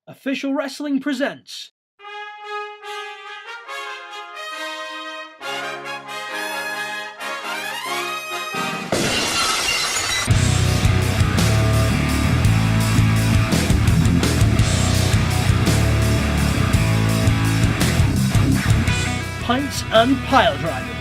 Official Wrestling presents Pints and Piledrivers.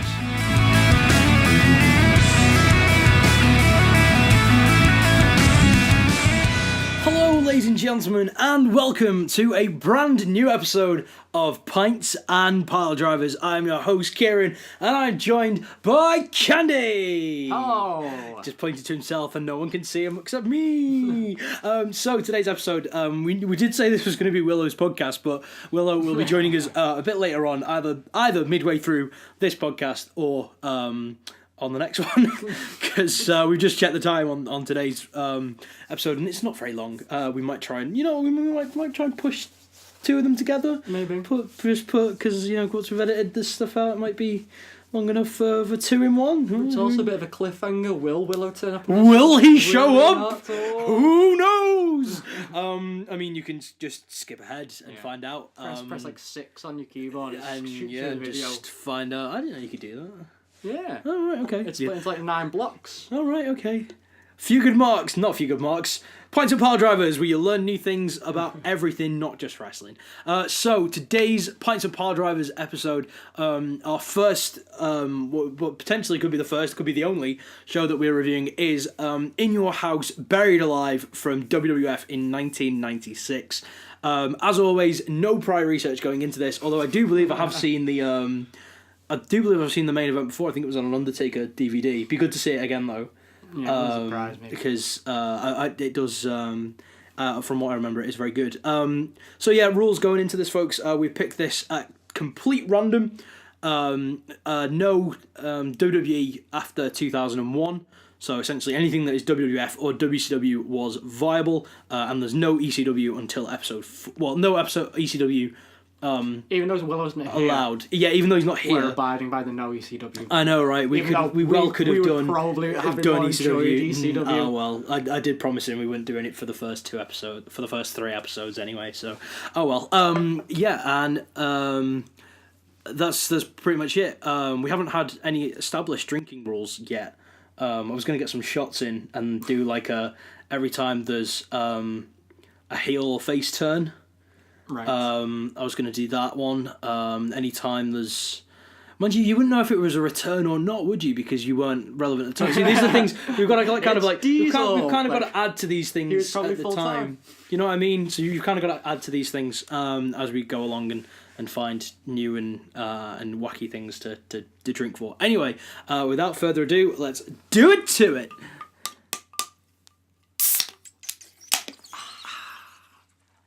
Hello, ladies and gentlemen, and welcome to a brand new episode of Pints and Piledrivers. I'm your host, Kieran, and I'm joined by Candy. Oh, Just pointed to himself, and no one can see him except me. So today's episode, we did say this was going to be Willow's podcast, but Willow will be joining us a bit later on, either midway through this podcast or on the next one, because we just checked the time on today's episode, and it's not very long. We might try and might try and push two of them together. maybe. Because once we've edited this stuff out, it might be long enough for two in one. It's also a bit of a cliffhanger. Will Willow turn up? Will he show up? Not? Oh. Who knows? I mean, you can just skip ahead and find out. Press like 6 on your keyboard and shoot you the video. just find out. I didn't know you could do that. Yeah. Oh, right, okay. It's split into like 9 blocks. All right, okay. Few good marks, not few good marks. Pints and Piledrivers, where you learn new things about everything, not just wrestling. So today's Pints and Piledrivers episode, our first, what potentially could be the first, could be the only show that we're reviewing, is In Your House, Buried Alive from WWF in 1996. As always, no prior research going into this, although I do believe I have seen the main event before. I think it was on an Undertaker DVD. Be good to see it again though. Yeah, it doesn't surprise me. Because it does. From what I remember, it is very good. So yeah, rules going into this, folks. We picked this at complete random. No WWE after 2001. So essentially, anything that is WWF or WCW was viable, and there's no ECW until no episode ECW. Even though Willow's not allowed. Yeah, even though he's not here. We're abiding by the no ECW. I know, right? We could have done ECW. Oh well, I did promise him we wouldn't do it for the first 3 episodes anyway. So, oh well. That's pretty much it. We haven't had any established drinking rules yet. I was going to get some shots in and do like every time there's a heel or face turn. Right. I was going to do that one. Anytime there's... Mind you wouldn't know if it was a return or not, would you? Because you weren't relevant at the time. See, these are the things we've got to we've kind of got to add to these things at the time. You know what I mean? So you've kind of got to add to these things as we go along and find new and wacky things to drink for. Anyway, without further ado, let's do it to it.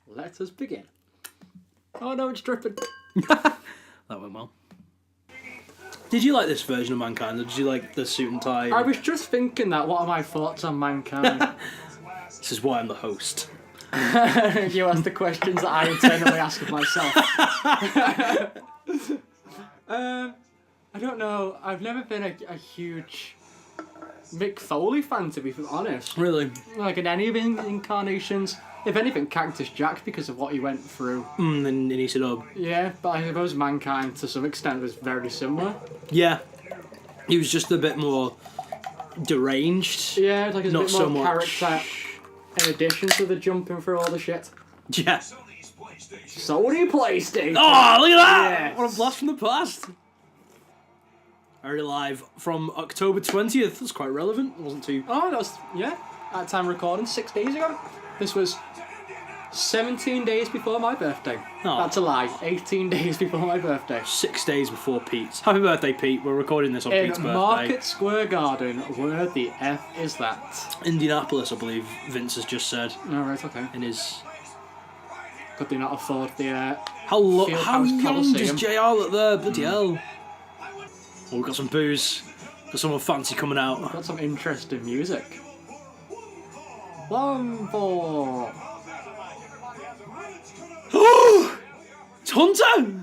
Let us begin. Oh no, it's dripping. That went well. Did you like this version of Mankind, or did you like the suit and tie? I was just thinking that. What are my thoughts on Mankind? This is why I'm the host. You ask the questions that I internally ask of myself. I don't know. I've never been a huge Mick Foley fan, to be honest. Really? Like in any of his incarnations. If anything, Cactus Jack, because of what he went through. In ECW. Yeah, but I suppose Mankind, to some extent, was very similar. Yeah. He was just a bit more deranged. Yeah, like Not a bit so more much. character in addition to the jumping through all the shit. Yeah. Sony PlayStation! Oh, look at that! Yes. What a blast from the past. Very live from October 20th. That's quite relevant. It wasn't too... Oh, that was, yeah, at time recording, 6 days ago. This was 17 days before my birthday. Oh. That's a lie. 18 days before my birthday. 6 days before Pete's. Happy birthday, Pete. We're recording this on Pete's birthday. In Market Square Garden. Where the F is that? Indianapolis, I believe Vince has just said. Oh, right, okay. In his... Could they not afford the How young does JR look there? Bloody hell. Oh, we've got some booze. Got someone fancy coming out. Got some interesting music. 1, 4. It's Hunter!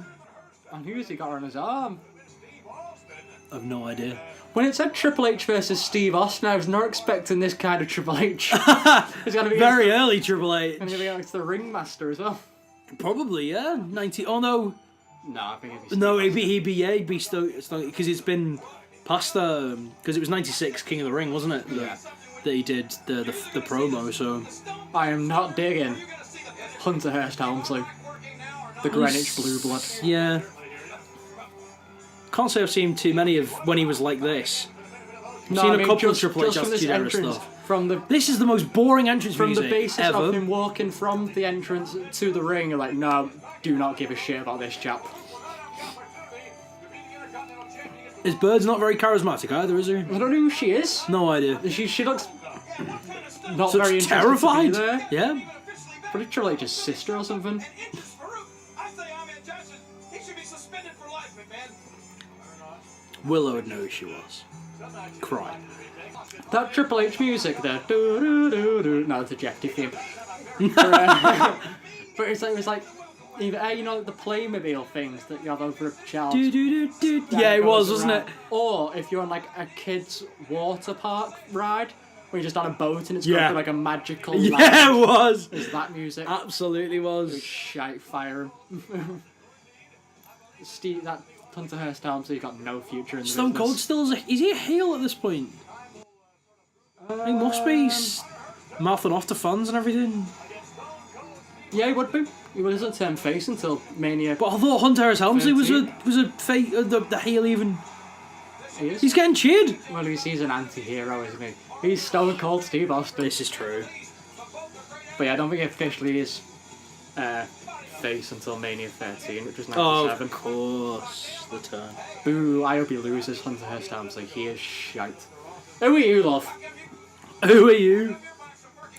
And who's he got on his arm? I've no idea. When it said Triple H versus Steve Austin, I was not expecting this kind of Triple H. It's gonna be Very early Triple H. And it's the Ringmaster as well. Probably, yeah. 90. Oh no. No, I think it'd be. No, he'd be Stone because it's been past because it was 96 King of the Ring, wasn't it? Yeah. That he did the promo. So I am not digging Hunter Hearst Helmsley, the Greenwich Blue Blood. Yeah. Can't say I've seen too many of when he was like this. I've seen a couple of Triple H Attitude Era stuff. This is the most boring entrance from music the basis ever. of him walking from the entrance to the ring. You're like, no, do not give a shit about this chap. His Bird's not very charismatic either, is he? I don't know who she is. No idea. She looks not Such very terrified. interested to be there. Yeah. Probably Triple H's sister or something. Willow would know who she was. Cry. That Triple H music there. No, it's a Jeopardy theme. But it was like either you know the Playmobil things that you have over a child. Yeah, it was, wasn't it? Or if you're on like a kids' water park ride, where you're just on a boat and it's going through like a magical. Yeah, it was. Is that music? Absolutely was. Shite fire. Steve, that Hunter Hearst Helmsley got no future in the Stone business. Cold still is he a heel at this point? He must be mouthing off to fans and everything. Yeah, he would be. He wasn't turn face until Mania. But I thought Hunter Hearst Helmsley was 13. a fake the heel even. He is. He's getting cheered. Well, he's an anti-hero, isn't he? He's Stone Cold Steve Austin. This is true. But yeah, I don't think he officially is face until Mania 13, which was 97. Oh, of course, the turn. Boo, I hope he loses Hunter Hearst Helmsley. He is shite. Who are you, love? Who are you?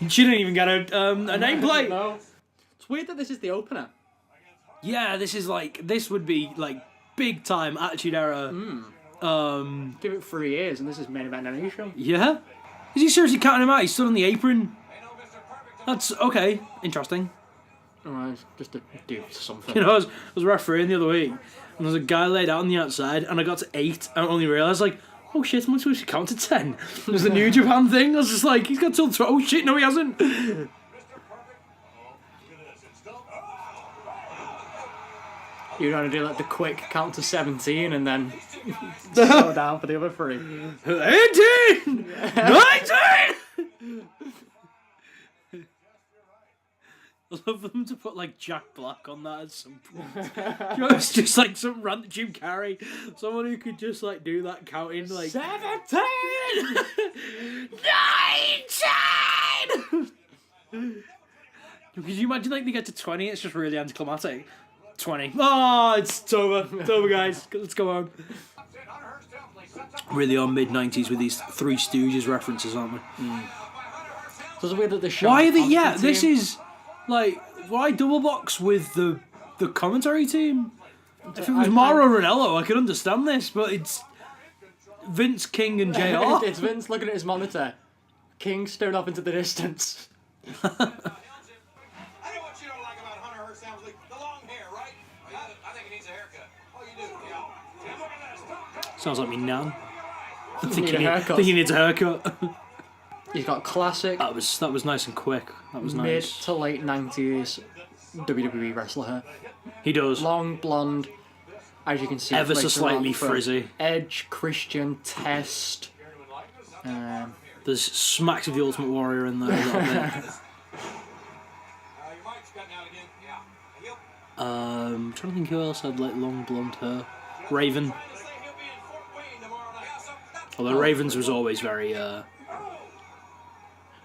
She didn't even get a nameplate. No. It's weird that this is the opener. Yeah, this would be like big time Attitude Era. Give it 3 years and this is main event animation. Yeah? Is he seriously counting him out? He's stood on the apron. That's okay. Interesting. Alright, just to do something. You know, I was refereeing the other week, and there was a guy laid out on the outside, and I got to 8, and I only realised, like, oh shit, I'm supposed to count to 10. It was the New Japan thing. I was just like, he's got till 12. Oh shit, no, he hasn't. You're going to do like the quick count to 17 and then slow down for the other 3. 18! 19! I love them to put like Jack Black on that at some point. You know, it's just like some random Jim Carrey, someone who could just like do that counting like 17! 19! Could you imagine like they get to 20? It's just really anticlimactic. 20. Oh, it's over. It's over, guys. Let's go on. Really are mid-90s with these Three Stooges references, aren't we? So it's weird that the show. Why are they? Yeah, this is like why double box with the commentary team? If it was Mauro Ranallo, I could understand this, but it's Vince, King, and JR. It's Vince looking at his monitor. King staring off into the distance. Sounds like me nan. I think Think he needs a haircut. He's got classic. That was nice and quick. That was mid nice. to late 90s WWE wrestler hair. He does. Long blonde, as you can see. Ever so later slightly on from frizzy. Edge, Christian, Test. There's smacks of the Ultimate Warrior in there a little bit. I'm trying to think who else had like long blonde hair. Raven. Although Ravens was always very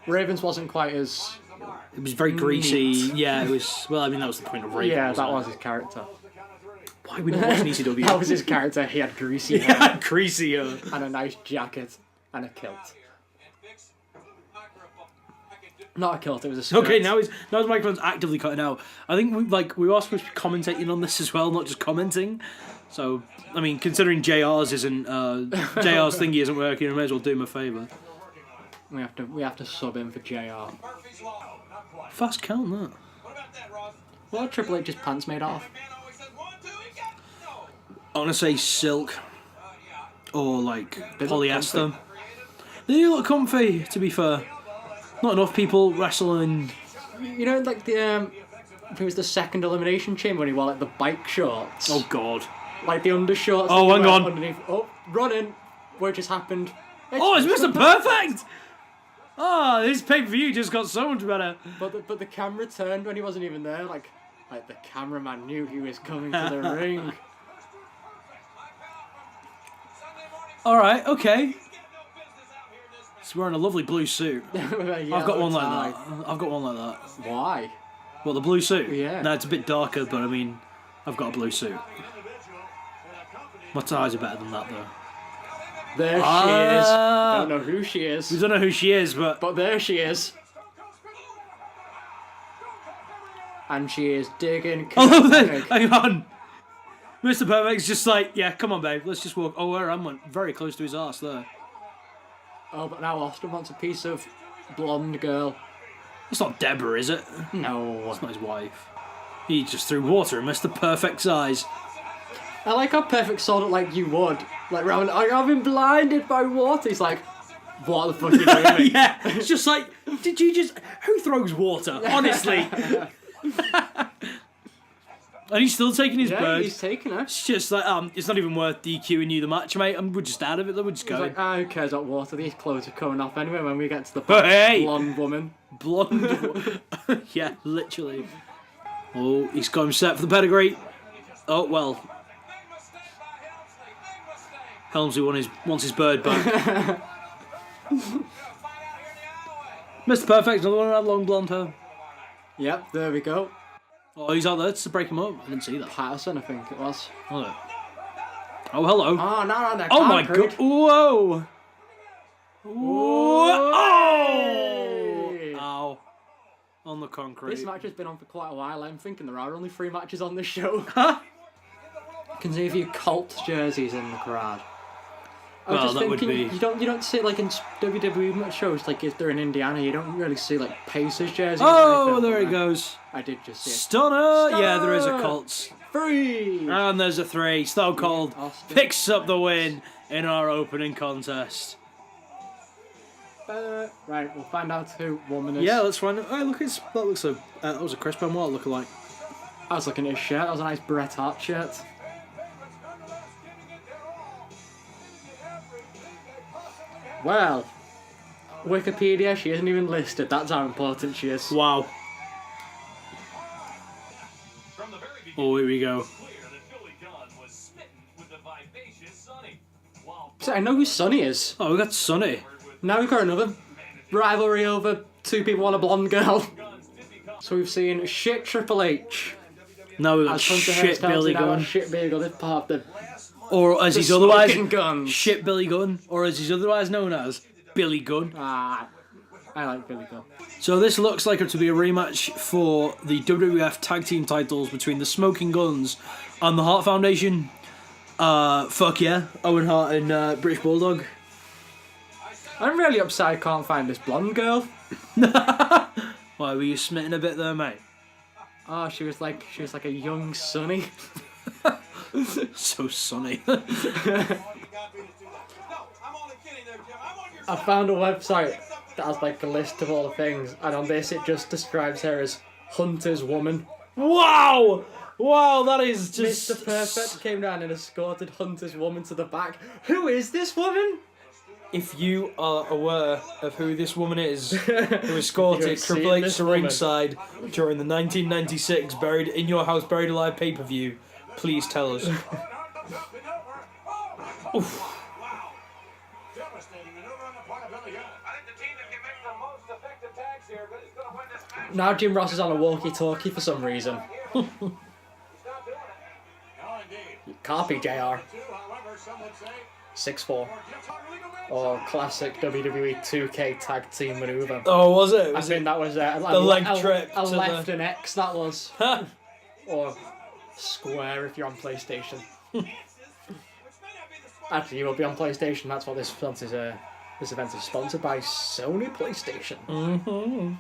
Ravens wasn't quite as. it was very greasy. Neat. Yeah, it was. Well, I mean that was the point of Raven. Yeah, wasn't that it? was his character. Why are we not watching ECW? That was his character. He had greasy hair Yeah, greasy hair. and a nice jacket and a kilt. Not a kilt. It was a skirt. Okay, now his microphone's actively cutting out. I think we are supposed to be commentating on this as well, not just commenting. So I mean, considering JR's isn't JR's thingy isn't working, I may as well do him a favour. We have to sub in for JR. Fast count that. What are Triple H's pants made of? I want to say silk. or like They look polyester. They do look comfy, to be fair. Not enough people wrestling. You know, like the it was the second elimination chamber when he wore like the bike shorts. Oh god. Like the undershorts. Oh, hang on. Underneath. Oh, running. What just happened? Oh, it's Mr. Perfect! Oh, this pay-per-view just got so much better. But the camera turned when he wasn't even there. Like the cameraman knew he was coming to the ring. Alright, okay. He's wearing a lovely blue suit. I've I've got one like that. I've got one like that. Why? What, the blue suit? Yeah. No, it's a bit darker, but I mean, I've got a blue suit. My ties are better than that, though. There she is. Don't know who she is. We don't know who she is, but there she is. And she is digging. oh, hang on. Mr. Perfect's just like, yeah, come on, babe, let's just walk. Oh, where am I? Very close to his arse there. Oh, but now Austin wants a piece of blonde girl. That's not Deborah, is it? No. That's not his wife. He just threw water in Mr. Perfect's eyes. I like how Perfect sold it like you would. Like, Rowan, I've been blinded by water. He's like, what the fuck are you doing? Yeah, it's just like, did you just... Who throws water? Honestly. And he's still taking his bird. He's taking it. It's just like, it's not even worth DQing you the match, mate. We're just out of it, we're just He's going. like, who cares about water? These clothes are coming off anyway when we get to the Hey! blonde woman. Blonde. Yeah, literally. Oh, he's got him set for the pedigree. Oh, well. Helmsley wants his bird back. Mr. Perfect, another one who had long blonde hair. Yep, there we go. Oh, he's out there to break him up. I didn't see that. Patterson, I think it was. Oh, hello. Oh, no, no, Oh my god. Whoa. Whoa. Hey. Oh. Ow. On the concrete. This match has been on for quite a while. I'm thinking there are only 3 matches on this show. Huh? You can see a few Colts jerseys in the crowd. I was Well, just that would thinking, be... you don't see like in WWE shows, like if they're in Indiana, you don't really see like Pacers jerseys. Oh, there he goes. I did just see it. Stunner! Yeah, there is a Colts. 3! And there's a 3. Stone Cold Austin. picks up the win in our opening contest. Right, we'll find out who woman is. Yeah, let's find it. Oh, look, that looks a... that was a Chris Benoit lookalike. I was looking at his shirt. That was a nice Bret Hart shirt. Well, Wikipedia, she isn't even listed. That's how important she is. Wow. Oh, here we go. So I know who Sonny is. Oh, we got Sonny. Now we've got another rivalry over 2 people and a blonde girl. So we've seen shit Triple H. Now we got As Hunter shit Hearst Billy tells you now, Gunn. Shit Billy Gunn is part of Or as the he's otherwise... Smoking Guns. Shit Billy Gunn. Or as he's otherwise known as, Billy Gunn. Ah, I like Billy Gunn. So this looks like it to be a rematch for the WWF Tag Team titles between the Smoking Guns and the Hart Foundation. Fuck yeah. Owen Hart and British Bulldog. I'm really upset I can't find this blonde girl. Why, were you smitten a bit there, mate? Oh, she was like a young Sonny. So sunny. I found a website that has like a list of all the things, and on this it just describes her as Hunter's woman. Wow! Wow, that is just... Mr. Perfect came down and escorted Hunter's woman to the back. Who is this woman? If you are aware of who this woman is, who escorted You've Triple seen H this to woman. ringside during the 1996 Buried in Your House Buried Alive pay-per-view, please tell us. Oof. Now Jim Ross is on a walkie-talkie for some reason. Copy, JR. 6'4". Or classic WWE 2K tag team maneuver. Oh, was it? I think that was the leg trip a to left the... and X, that was. Or square if you're on PlayStation. Actually, you will be on PlayStation. That's what this event is sponsored by Sony PlayStation. Mm-hmm.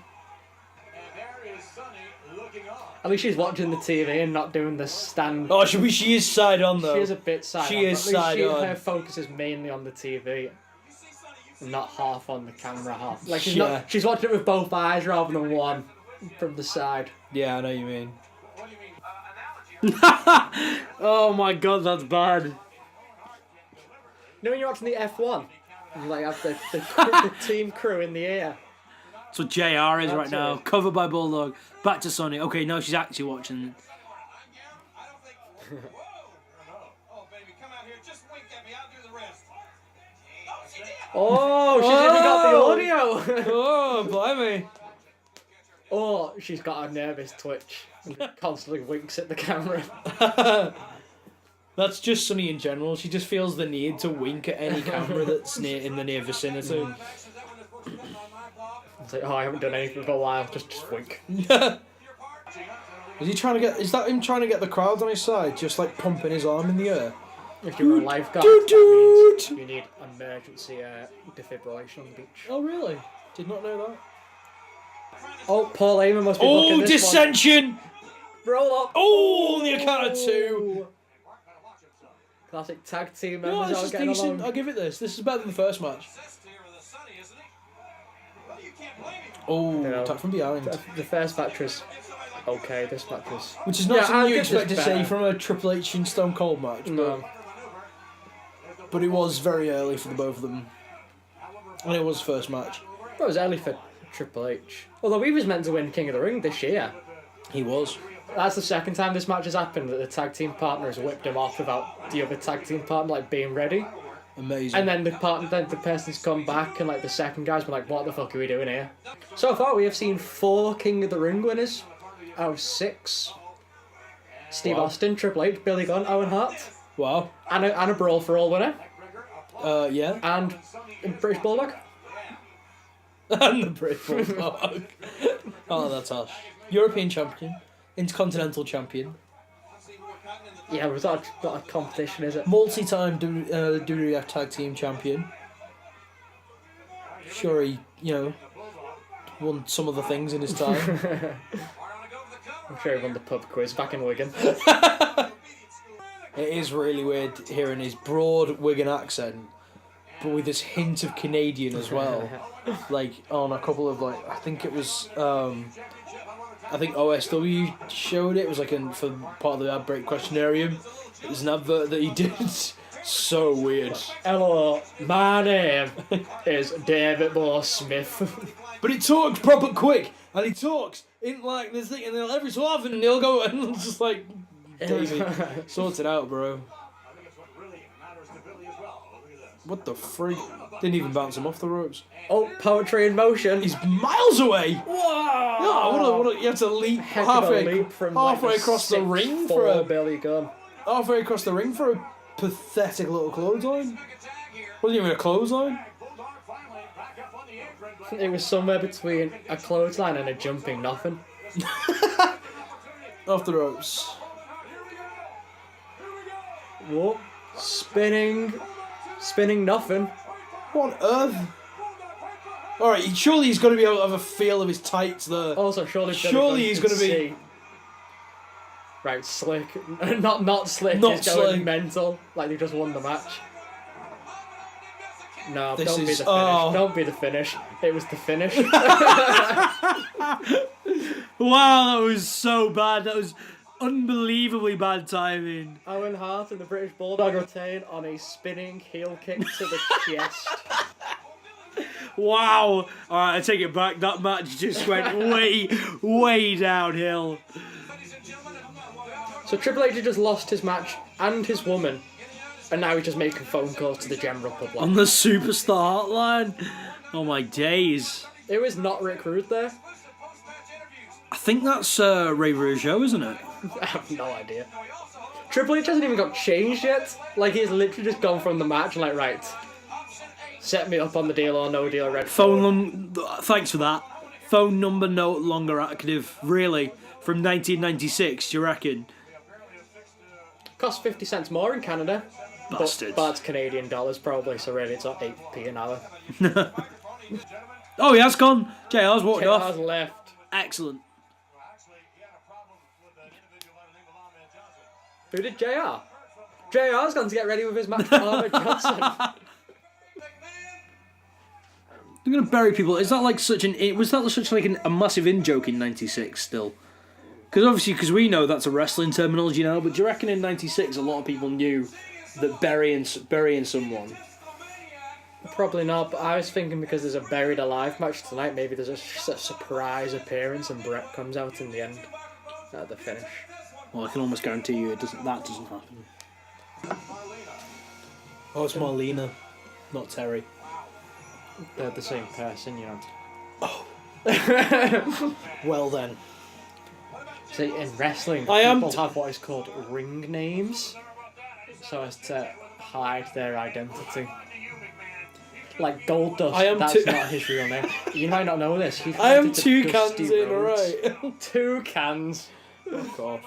I At least she's watching the TV and not doing the stand. Oh, she is side on though. She is a bit side on. She is side on. Her focus is mainly on the TV. Not half on the camera, half. Like she's Yeah. not. She's watching it with both eyes rather than one from the side. Yeah, I know what you mean. Oh my god, that's bad. You know when you're watching the F1, and like have the team crew in the air. That's what JR is right now. it. Covered by Bulldog. Back to Sonny. Okay, no, she's actually watching. Oh, she's even got the audio. Oh, blimey. Oh, she's got a nervous twitch and constantly winks at the camera. That's just Sonny in general. She just feels the need to wink at any camera that's in the near vicinity. It's like, oh, I haven't done anything for a while. Just wink. Is he trying to get? Is that him trying to get the crowd on his side? Just like pumping his arm in the air. If you're a lifeguard, that means you need emergency defibrillation on the beach. Oh really? Did not know that. Oh, Paul Heyman must be booking this dissension! one. Roll up. Oh, on the account of 2. Classic tag team No, members this all is getting decent. along. I'll give it this. This is better than the first match. Oh, No. attack from behind. The first match was okay. This match was. Which is not I'll something you give this expect to see better. from a Triple H and Stone Cold match. No. But it was very early for the both of them. And it was the first match. That was early for Triple H. Although he was meant to win King of the Ring this year. He was. That's the second time this match has happened that the tag team partner has whipped him off without the other tag team partner like being ready. Amazing. And then the person's come back and like the second guy's been like, what the fuck are we doing here? So far we have seen 4 King of the Ring winners out of 6. Steve Wow. Austin, Triple H, Billy Gunn, Owen Hart. Wow. And a Brawl for All winner. Yeah. And British Bulldog. And the British Bulldog. Oh, that's harsh. European champion. Intercontinental champion. Yeah, it was not a competition, is it? Multi-time WWF Tag Team champion. Sure, he, won some other things in his time. I'm sure he won the pub quiz back in Wigan. It is really weird hearing his broad Wigan accent, but with this hint of Canadian as well. Like, on a couple of, I think it was, I think OSW showed it. It was for part of the ad break questionarium. It was an advert that he did. So weird. Hello, my name is David Moore Smith. But he talks proper quick, and he talks in this thing, and then every so often he'll go and it's just like, David, sort it out, bro. What the freak? Didn't even bounce him off the ropes. Oh, poetry in motion. He's miles away. Whoa! No, what a, you have to leap Heck of a halfway leap from across the ring for a Billy Gunn. halfway across the ring for a pathetic little clothesline. Wasn't even a clothesline. It was somewhere between a clothesline and a jumping nothing. Off the ropes. Whoa. Spinning nothing. What on earth? Alright, surely he's got to be able to have a feel of his tights there. Also, surely He's going to be... Right, slick. not slick, Not he's going slick. mental. Like they just won the match. No, This don't be is- the finish. oh. Don't be the finish. It was the finish. Wow, that was so bad. That was unbelievably bad timing. Owen Hart and the British Bulldog retain on a spinning heel kick to the chest. Wow. Alright, I take it back. That match just went way downhill. So Triple H just lost his match and his woman, and now he's just making phone calls to the general public. On the superstar hotline. Oh my days. It was not Rick Rude there. I think that's Ray Rougeau, isn't it? I have no idea. Triple H hasn't even got changed yet. Like, he's literally just gone from the match and right, set me up on the Deal or No Deal Red Thanks for that. Phone number no longer active. Really? From 1996, do you reckon? Cost 50 cents more in Canada. Bastards. But it's Canadian dollars probably, so really it's not 8p an hour. Oh, he has gone. JR's walked JR's off. left. Excellent. Who did JR? JR's gone to get ready with his match with Ahmed Johnson. They're gonna bury people. Is that like such an? Was that such like a massive in joke in '96 still? Because we know that's a wrestling terminology now. But do you reckon in '96 a lot of people knew that burying someone? Probably not, but I was thinking because there's a buried alive match tonight, maybe there's a surprise appearance and Brett comes out in the end at the finish. Well, I can almost guarantee you that doesn't happen. Oh, it's Marlena, not Terry. They're the same person, you know. Oh. Well then. See, in wrestling, people have what is called ring names, so as to hide their identity. Like Goldust, that's not his real name. You might not know this. I am 2 cans in, alright. 2 cans. Fuck off.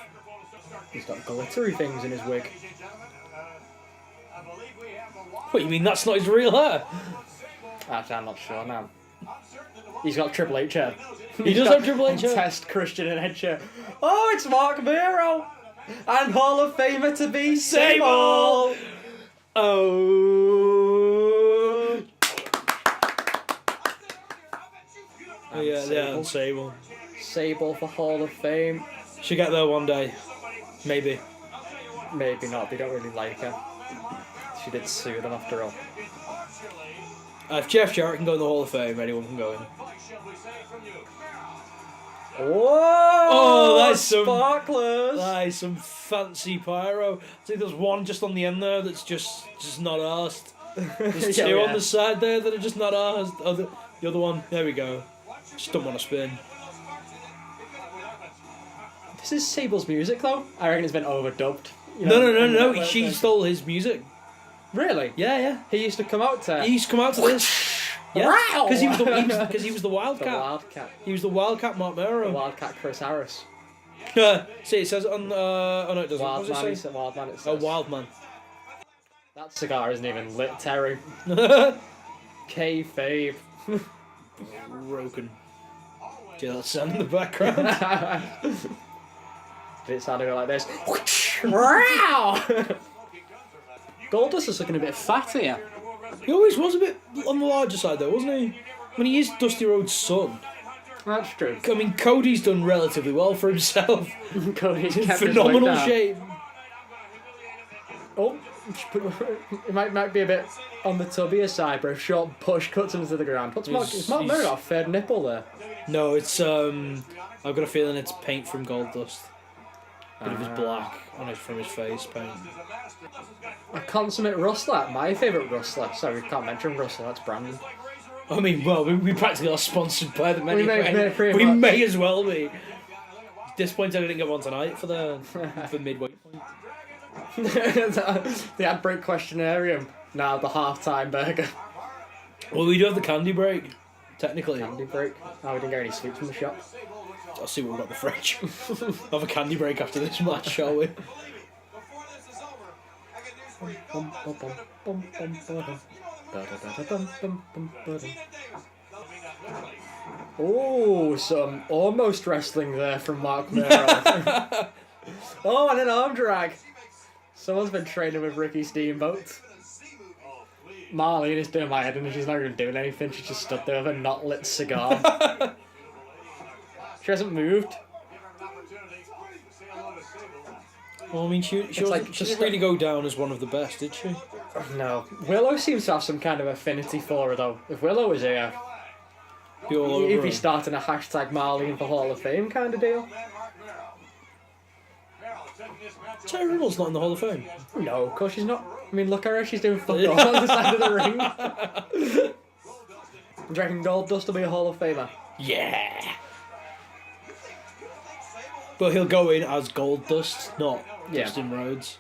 He's got glittery things in his wig. What, you mean that's not his real hair? Actually, I'm not sure now. He's got Triple H hair. He does have Triple H hair. Test Christian and Edge hair. Oh, it's Mark Miro! And Hall of Famer to be Sable! Oh. Oh yeah, and Sable. Sable for Hall of Fame. She'll get there one day. Maybe. Maybe not, they don't really like her. She did sue them after all. If Jeff Jarrett can go in the Hall of Fame, anyone can go in. Whoa! Oh, that's sparklers! That is some fancy pyro. I think there's one just on the end there that's just not arsed. There's 2 on the side there that are just not arsed. Oh, the other one, there we go. Just don't want to spin. This is Sable's music, though. I reckon it's been overdubbed. You know, no. She stole his music. Really? Yeah. He used to come out to. He used to come out to this. Yeah, because he was the Wildcat. The Wildcat. He was the Wildcat, Mark Mero. The Wildcat, Chris Harris. See, it says on. Oh no, it doesn't. Wild man. It say? Wild Man. It says. Oh, Wild Man. That cigar isn't even lit, Terry. Kayfabe. Broken. Do you hear that sound in the background? Did it sound a bit like this? Wow! Goldust is looking a bit fat here. He always was a bit on the larger side, though, wasn't he? I mean, he is Dusty Rhodes' son. That's true. I mean, Cody's done relatively well for himself. Cody's kept phenomenal shape. Oh, it might be a bit on the tubbier side, but a short push cuts him to the ground. Is Mark Mero got a third nipple there? No, it's I've got a feeling it's paint from Goldust. But it was black from his face paint. A consummate rustler. My favourite rustler. Sorry, we can't mention rustler. That's Brandon. I mean, well, we practically are sponsored by them anyway. We may as well be. Disappointed I didn't get one tonight for midway point. The ad break questionarium. Now the half-time burger. Well, we do have the candy break, technically. Candy break? Oh, we didn't get any sweets from the shop. I'll see what we've got in the fridge. We'll have a candy break after this match, shall we? Oh, some almost wrestling there from Mark Mero. Oh, and an arm drag. Someone's been training with Ricky Steamboat. Marlene is doing my head and she's not even doing anything. She just stood there with a not lit cigar. She hasn't moved. Well, I mean, she didn't really go down as one of the best, did she? No. Willow seems to have some kind of affinity for her, though. If Willow was here, he'd be starting a hashtag Marlene for Hall of Fame kind of deal. Terry Riddle's not in the Hall of Fame. No, of course she's not. I mean, look at her, she's doing fuck all on the side of the ring. Do you reckon Goldust will be a Hall of Famer? Yeah. But he'll go in as Goldust, not Dustin Rhodes.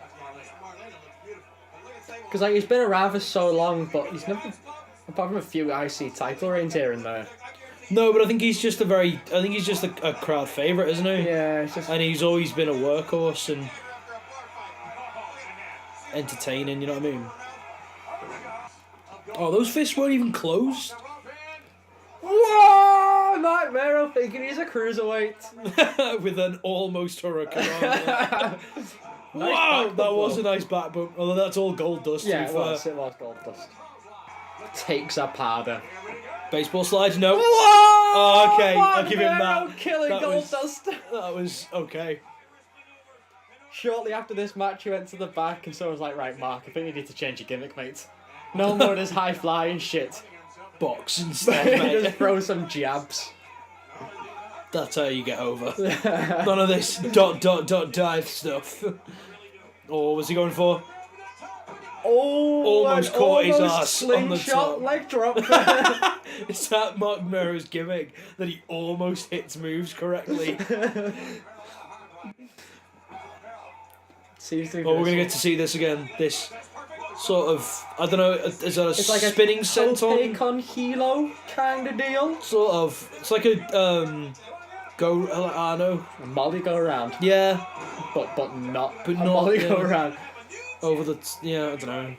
Because he's been around for so long, but he's never, apart from a few IC title reigns here and there. No, but I think he's just a crowd favourite, isn't he? Yeah, it's just... And he's always been a workhorse and entertaining, you know what I mean? Oh, those fists weren't even closed. 1, Mark Mero thinking he's a cruiserweight. With an almost hurricane. Nice Wow, back that bump, was though. a nice back bump. Although that's all gold dust. Yeah, to it be fair. was gold dust. Takes a powder. Baseball slide, no. Whoa! Oh, okay, Mark I'll give him Mero that. killing That gold was- dust. That was okay. Shortly after this match, he went to the back, and so I was like, right, Mark, I think you need to change your gimmick, mate. No more of this high flying shit. Box instead, Just mate. throw some jabs. That's how you get over. None of this dive stuff. Or was he going for? Oh, Almost an caught his almost ass on the slingshot top. leg drop. It's that Mark Mero's gimmick that he almost hits moves correctly. Seems to be Oh, we're this gonna get to see this again. This sort of, I don't know, is that a It's like spinning a senton? con hilo kind of deal. Sort of. It's like a go. I know. A molly go around, Yeah, but not. But a not, molly go yeah. around. over the. Yeah, I don't know.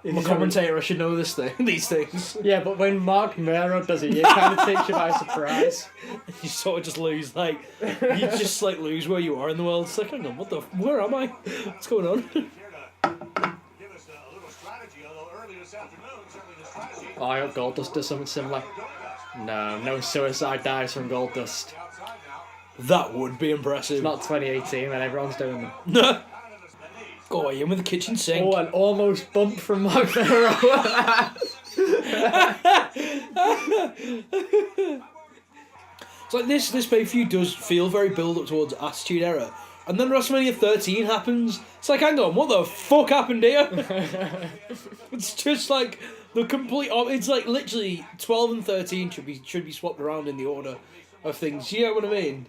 I'm a He's commentator. I should know this thing. These things. Yeah, but when Mark Mero does it, it kind of takes you by surprise. You sort of just lose, like, you just like lose where you are in the world. It's like, hang on, where am I? What's going on? Oh, I hope Goldust does something similar. No suicide dives from Goldust. That would be impressive. Not 2018 when everyone's doing them. Go away in with the kitchen sink. Oh, an almost bump from Mark Mero. It's like this pay-per-view does feel very build-up towards Attitude Era. And then WrestleMania 13 happens. It's like, hang on, what the fuck happened here? It's just like the complete... It's like literally 12 and 13 should be swapped around in the order of things. You know what I mean?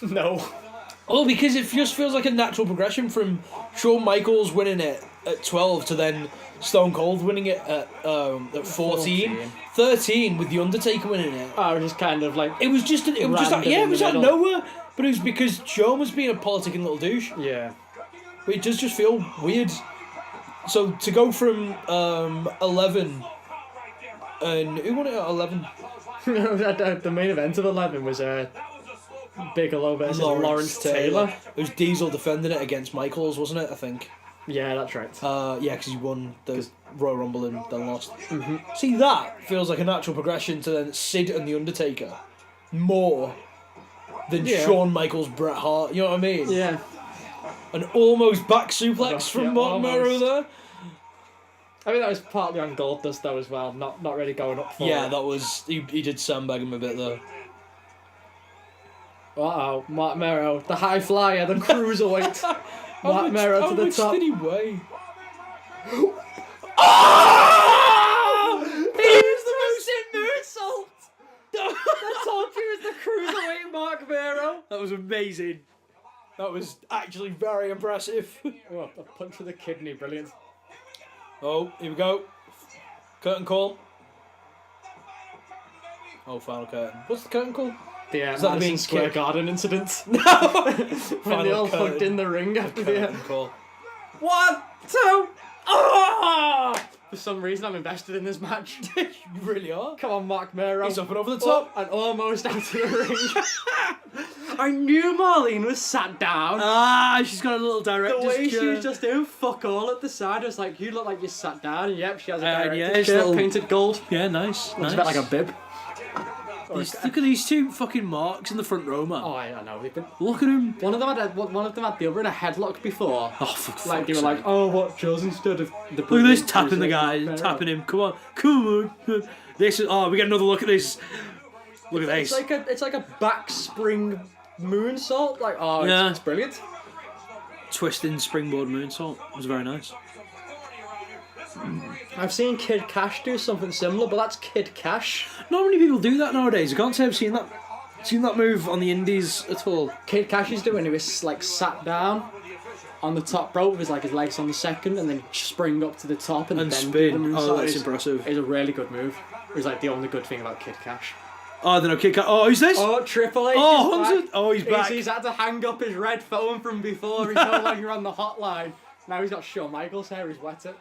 No. Oh, because it just feels like a natural progression from Shawn Michaels winning it at 12 to then Stone Cold winning it at 14. 13 with The Undertaker winning it. I was just kind of like... It was just out of middle. nowhere. But it was because Shawn was being a politicking little douche. Yeah. But it does just feel weird. So to go from 11 and who won it at 11? The main event of 11 was Bigelow versus Lawrence Taylor. It was Diesel defending it against Michaels, wasn't it? I think. Yeah, that's right. Yeah, because he won the Royal Rumble and then lost. Mm-hmm. See, that feels like a natural progression to then Sid and The Undertaker. More than Shawn Michaels, Bret Hart. You know what I mean? Yeah. An almost back suplex from Mark Mero almost. there. I mean, that was partly on Goldust though as well, not really going up for Yeah, it. that was... He did sandbag him a bit there. Uh-oh, Mark Mero, the high flyer, the cruiserweight. Mark Mero to the How much top. did he weigh? He's the moonsault! I told you it was the cruiserweight Mark Mero. That was amazing. That was actually very impressive. Oh, a punch to the kidney, brilliant. Oh, here we go. Curtain call. Oh, final curtain. What's the curtain call? The that Madison being Square kicked? Garden incident. No! When they all hugged in the ring after the... Curtain call. 1, 2, oh! For some reason, I'm invested in this match. You really are. Come on, Mark Mero. He's up and over the top. And almost out of the ring. I knew Marlene was sat down. Ah, she's got a little The director's way she chair. was just doing fuck all at the side, I was like, you look like you sat down. And yep, she has a director's yeah, it's chair, little- painted gold. Yeah, nice. Looks a bit like a bib. Look at these two fucking marks in the front row, man. Oh, I know. They've been... Look at him. One of them had the other in a headlock before. Oh, fuck. Like, they were like, oh, what, Joe's instead of the... Look at this, tapping the guy, tapping him. Come on. This is... Oh, we get another look at this. Look at this. It's like a back spring moonsault. Like, oh, Yeah. it's brilliant. Twisting springboard moonsault. It was very nice. I've seen Kid Cash do something similar, but that's Kid Cash. Not many people do that nowadays. I can't say I've seen that move on the indies at all. Kid Cash is doing, he was like sat down on the top rope with his legs on the second, and then spring up to the top and then spin. do the moonsault. Oh, that's impressive. It's a really good move. It was like the only good thing about Kid Cash. Oh, I don't know. Kick out. Oh, who's this? Oh, Triple H Oh, is Hunter. back. Oh, he's back. He's had to hang up his red phone from before. He's no longer on the hotline. Now he's got Shawn Michaels hair. He's wet it.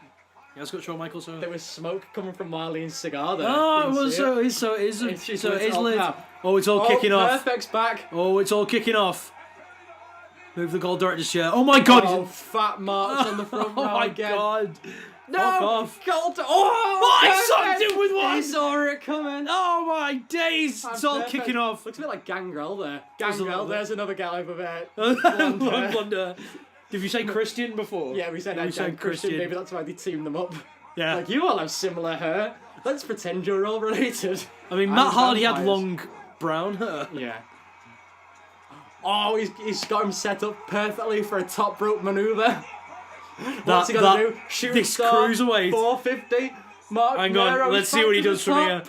He has got Shawn Michaels. There was smoke coming from Marlene's cigar there. Oh, You well, can see so it is lit lit. up. Oh, it's all kicking off. Perfect's back. Oh, it's all kicking off. Move the gold director's chair. Oh my god! Oh, fat marks on the front Oh row my again. god! No! Fuck off! Gold. Oh! I sucked perfect. it with one! He saw it coming. Oh my days! It's all Perfect. kicking off. Looks a bit like Gangrel there. Does a little Gangrel, bit. there's another guy with a Long blonde hair. blonde hair. Did you say Christian before? Yeah, we said We Christian. Christian. Maybe that's why they teamed them up. Yeah. Like, you all have similar hair. Let's pretend you're all related. I mean, I'm Matt Hardy had vampires. long brown hair. Yeah. Oh, he's got him set up perfectly for a top rope maneuver. What's he gonna do? Shooting this star, cruiserweight. 450. Mark Hang Mero, on, let's see what he does from here.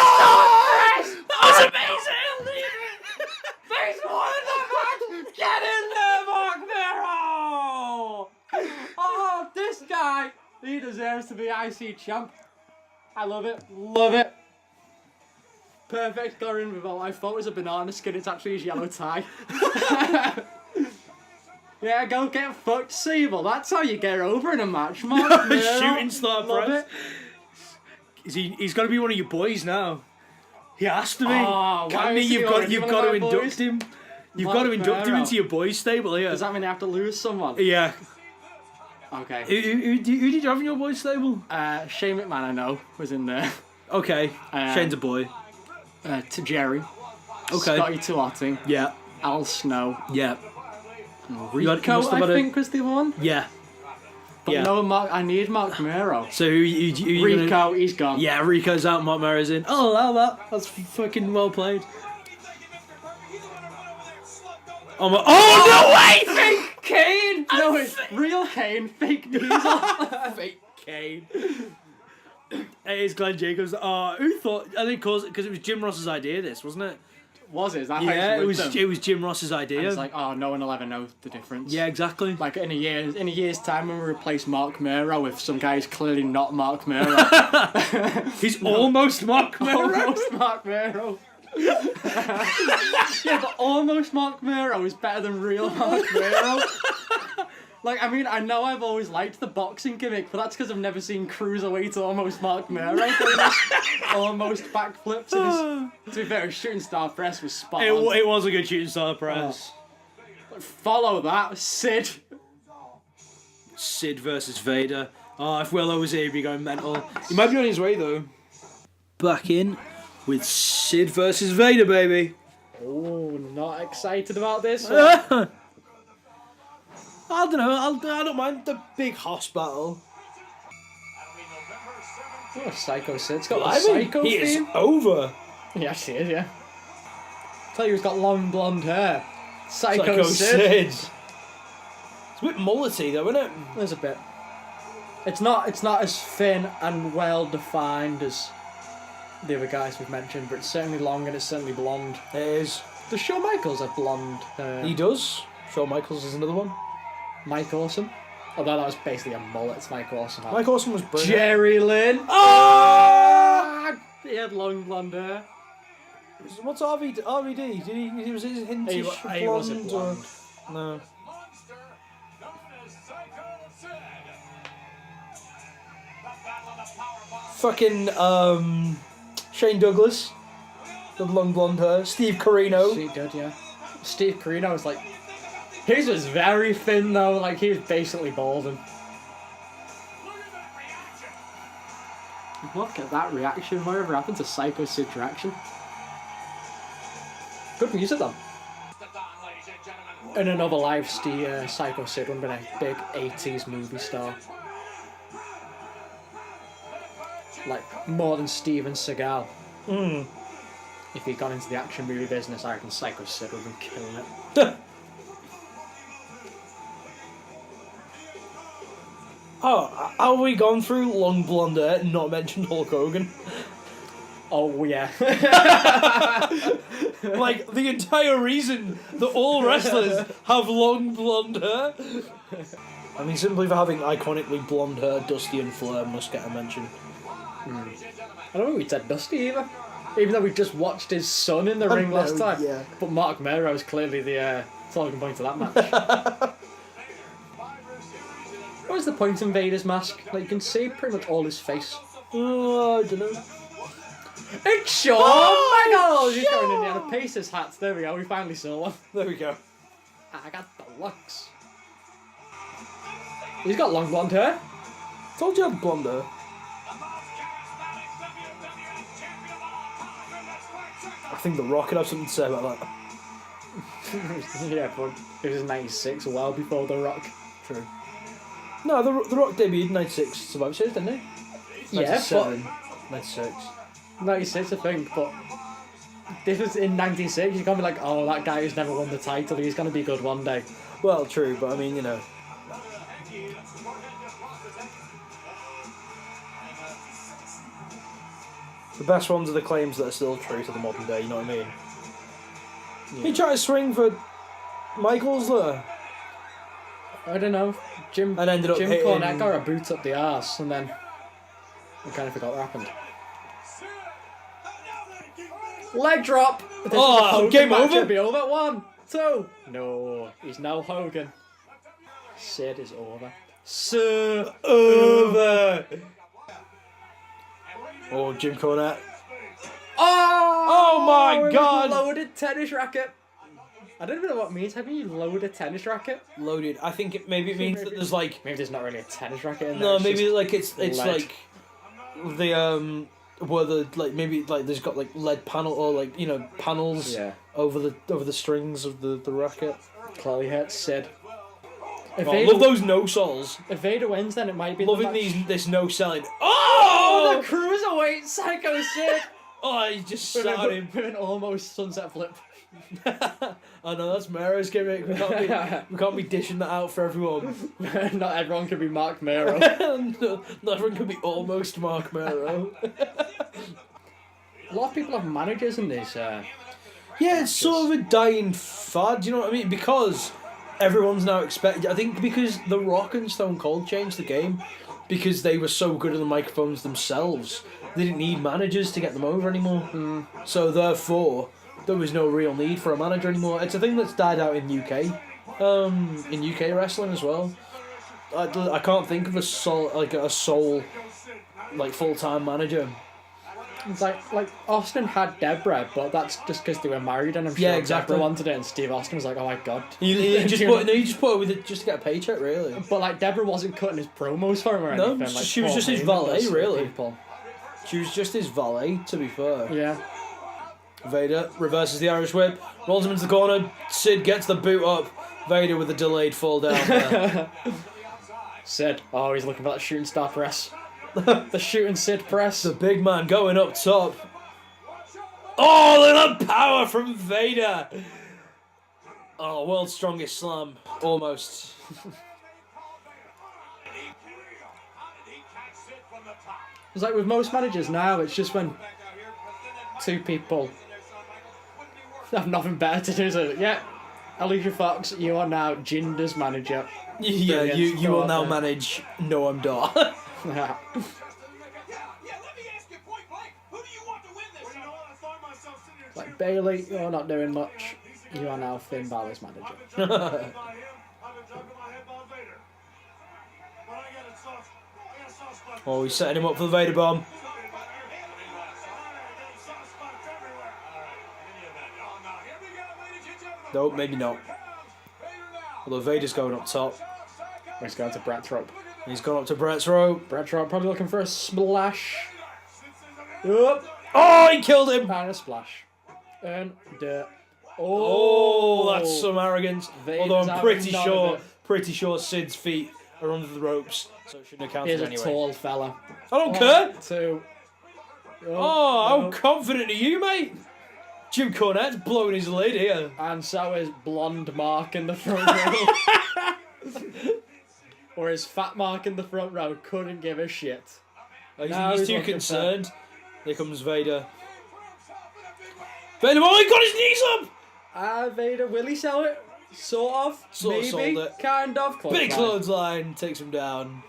That was amazing! He's won the match! Get in there, Mark Mero! Oh, this guy, he deserves to be IC champ. I love it. Love it. Perfect. Got in with all I thought was a banana skin. It's actually his yellow tie. Yeah, go get fucked, Sable. That's how you get over in a match, Mark Mero. Shooting star Love press. it. He's got to be one of your boys now. He has to be. Oh, why Candy, is he you've already got one to of my induct boys? him. You've Mark got to induct him Mero. into your boys stable here. Does that mean I have to lose someone? Yeah. Okay. Who did you have in your boys stable? Shane McMahon, I know, was in there. Okay. Shane's a boy. To Jerry. Okay. Scotty Tuati. Yeah. Al Snow. Yeah. Rico, must have I had a- think, was the other one. Yeah. But Yeah. no, I need Mark Mero. So who you Rico, gonna... he's gone. Yeah, Rico's out, Mark Mero's in. I'll allow that. That's fucking well played. Oh, my... oh no way! Fake Kane! No, it's real Kane. Fake Diesel. Fake Kane. It is Glenn Jacobs. Who thought? I think because it was Jim Ross's idea. This wasn't it? Was it? Is that Yeah, how it it's was. with them? It was Jim Ross's idea. And it's like, oh, no one will ever know the difference. Yeah, exactly. Like in a year's time, when we replace Mark Mero with some guy who's clearly not Mark Mero. He's almost Mark Mero. Almost Mark Mero. Yeah, but almost Mark Mero is better than real Mark Mero. Like, I mean, I know I've always liked the boxing gimmick, but that's because I've never seen Cruiserweight almost Mark Mero doing this almost backflips. And his, to be fair, his shooting star press was spot on. It was a good shooting star press. Follow that, Sid. Sid versus Vader. Oh, if Willow was here, he'd be going mental. He might be on his way though. Back in with Sid versus Vader, baby. Oh, not excited about this one. I don't know. I don't mind the big hoss battle. Oh, Psycho Sid's got the I mean, Psycho he is theme. over. Yes, he is, yeah. Tell you he's got long blonde hair. Psycho Sid. Sid. It's a bit mullety though, isn't it? There's a bit. It's not as thin and well defined as the other guys we've mentioned, but it's certainly long and it's certainly blonde. It is. Does Shawn Michaels have blonde hair? He does. Shawn Michaels is another one. Mike Awesome? Although that was basically a mullet, Mike Awesome. Mike Awesome was brilliant. Jerry Lynn! Oh! He had long blonde hair. What's RVD? Did he was his hintish He wasn't blonde. Or... No. Fucking Shane Douglas. The long blonde hair. Steve Corino. She did, yeah. Steve Corino was like... His was very thin though, like he was basically balding. Look at that reaction. Whatever happened to Psycho Sid's reaction? Good music though. In another life, Psycho Sid would have been a big 80s movie star. Like, more than Steven Seagal. If he'd gone into the action movie business, I reckon Psycho Sid would have been killing it. Oh, how have we gone through long blonde hair and not mentioned Hulk Hogan? Oh, yeah. Like, the entire reason that all wrestlers have long blonde hair. I mean, simply for having iconically blonde hair, Dusty and Flair must get a mention. I don't think we said Dusty either. Even though we just watched his son in the ring last time. Yeah. But Mark Mero is clearly the talking point of that match. What is the point in Vader's mask? Like, you can see pretty much all his face. Oh, I don't know. It's Shawn Michaels! He's got an Indiana Pacers hat. There we go, we finally saw one. There we go. I got the looks. He's got long blonde hair. Told you I had blonde hair. I think The Rock could have something to say about that. Yeah, but it was 96, well before The Rock. True. No, the Rock debuted in 96 Survivor Series, didn't he? Yeah, 97, but 96. 96, I think, but this was in 96. You can't be like, oh, that guy who's never won the title, he's going to be good one day. Well, true, but I mean, you know. The best ones are the claims that are still true to the modern day, you know what I mean? Yeah. He tried to swing for Michaels there. I don't know. Jim Cornette got a boot up the arse, and then I kind of forgot what happened. Leg drop! Oh, game over? Should be over. 1, 2. No, he's now Hogan. Sid is over. Sir over. Oh, Jim Cornette. Oh my God! Loaded tennis racket. I don't even know what it means. Have you loaded a tennis racket? Loaded. I think it means that there's like. Maybe there's not really a tennis racket in there. No, maybe like it's lead. like the where the like maybe like there's got like lead panel or like you know panels over the strings of the racket. Clearly hurts Sid. Love those no soles. If Vader wins, then it might be loving this no selling. Oh, the cruiserweight Psycho Sid. Oh, he just shot him with an almost sunset flip. I know that's Mero's gimmick. We can't be dishing that out for everyone. Not everyone can be Mark Mero. Not everyone can be almost Mark Mero. A lot of people have managers in this. Yeah, it's sort of a dying fad. You know what I mean? Because everyone's now expecting. I think because The Rock and Stone Cold changed the game because they were so good at the microphones themselves. They didn't need managers to get them over anymore. So therefore, there was no real need for a manager anymore. It's a thing that's died out in UK, in UK wrestling as well. I can't think of a sole full-time manager. It's like Austin had Deborah, but that's just because they were married, and I'm sure exactly. Deborah wanted it, and Steve Austin was like, "Oh my god." He just put it with it just to get a paycheck, really. But like Deborah wasn't cutting his promos for him or anything. No, like, she was just his valet, really. People. She was just his valet, to be fair. Yeah. Vader reverses the Irish whip, rolls him into the corner. Sid gets the boot up. Vader with a delayed fall down there. Sid, he's looking for that shooting star press. The shooting Sid press. The big man going up top. Oh, look at that power from Vader. Oh, world's strongest slam. Almost. It's like with most managers now, it's just when two people have nothing better to do. So, yeah, Alicia Fox, you are now Jinder's manager. Yeah, you will now manage Noam Dar. Like, Bailey, you're not doing much. You are now Finn Balor's manager. Oh, he's setting him up for the Vader bomb. Nope, maybe not. Although Vader's going up top. He's going to Brett's rope. He's gone up to Brett's rope. Brett's rope, probably looking for a splash. Yep. Oh, he killed him! And a splash. And Oh, that's some arrogance. Vader's although I'm pretty sure Sid's feet are under the ropes, so it shouldn't have counted anyway. Here's a tall fella. I don't care. 2. How confident are you, mate? Jim Cornette's blowing his lid here. And so is blonde Mark in the front row. Or his fat Mark in the front row couldn't give a shit. He's too concerned. Here comes Vader. Vader, oh, he got his knees up! Vader, will he sell it? Sort of. Maybe. Sold it. Kind of. Big clothesline takes him down.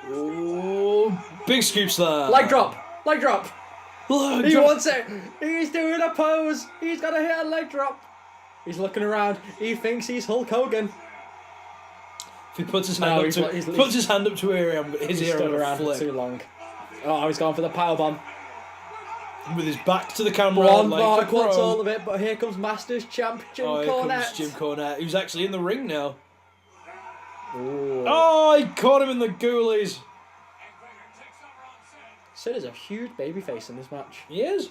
Oh, big scoops there. Leg drop. Leg drop. Leg He drop. wants it. He's doing a pose. He's got to hit a leg drop. He's looking around. He thinks he's Hulk Hogan. If he puts his hand up to where his ear stood will around for flip. too long. Oh, he's gone for the powerbomb. With his back to the camera, One like mark a pro. wants all of it, but here comes Masters champ Jim Here Cornette. comes Jim Cornette, who's actually in the ring now. Ooh. Oh, he caught him in the ghoulies. Sid is a huge babyface in this match. He is.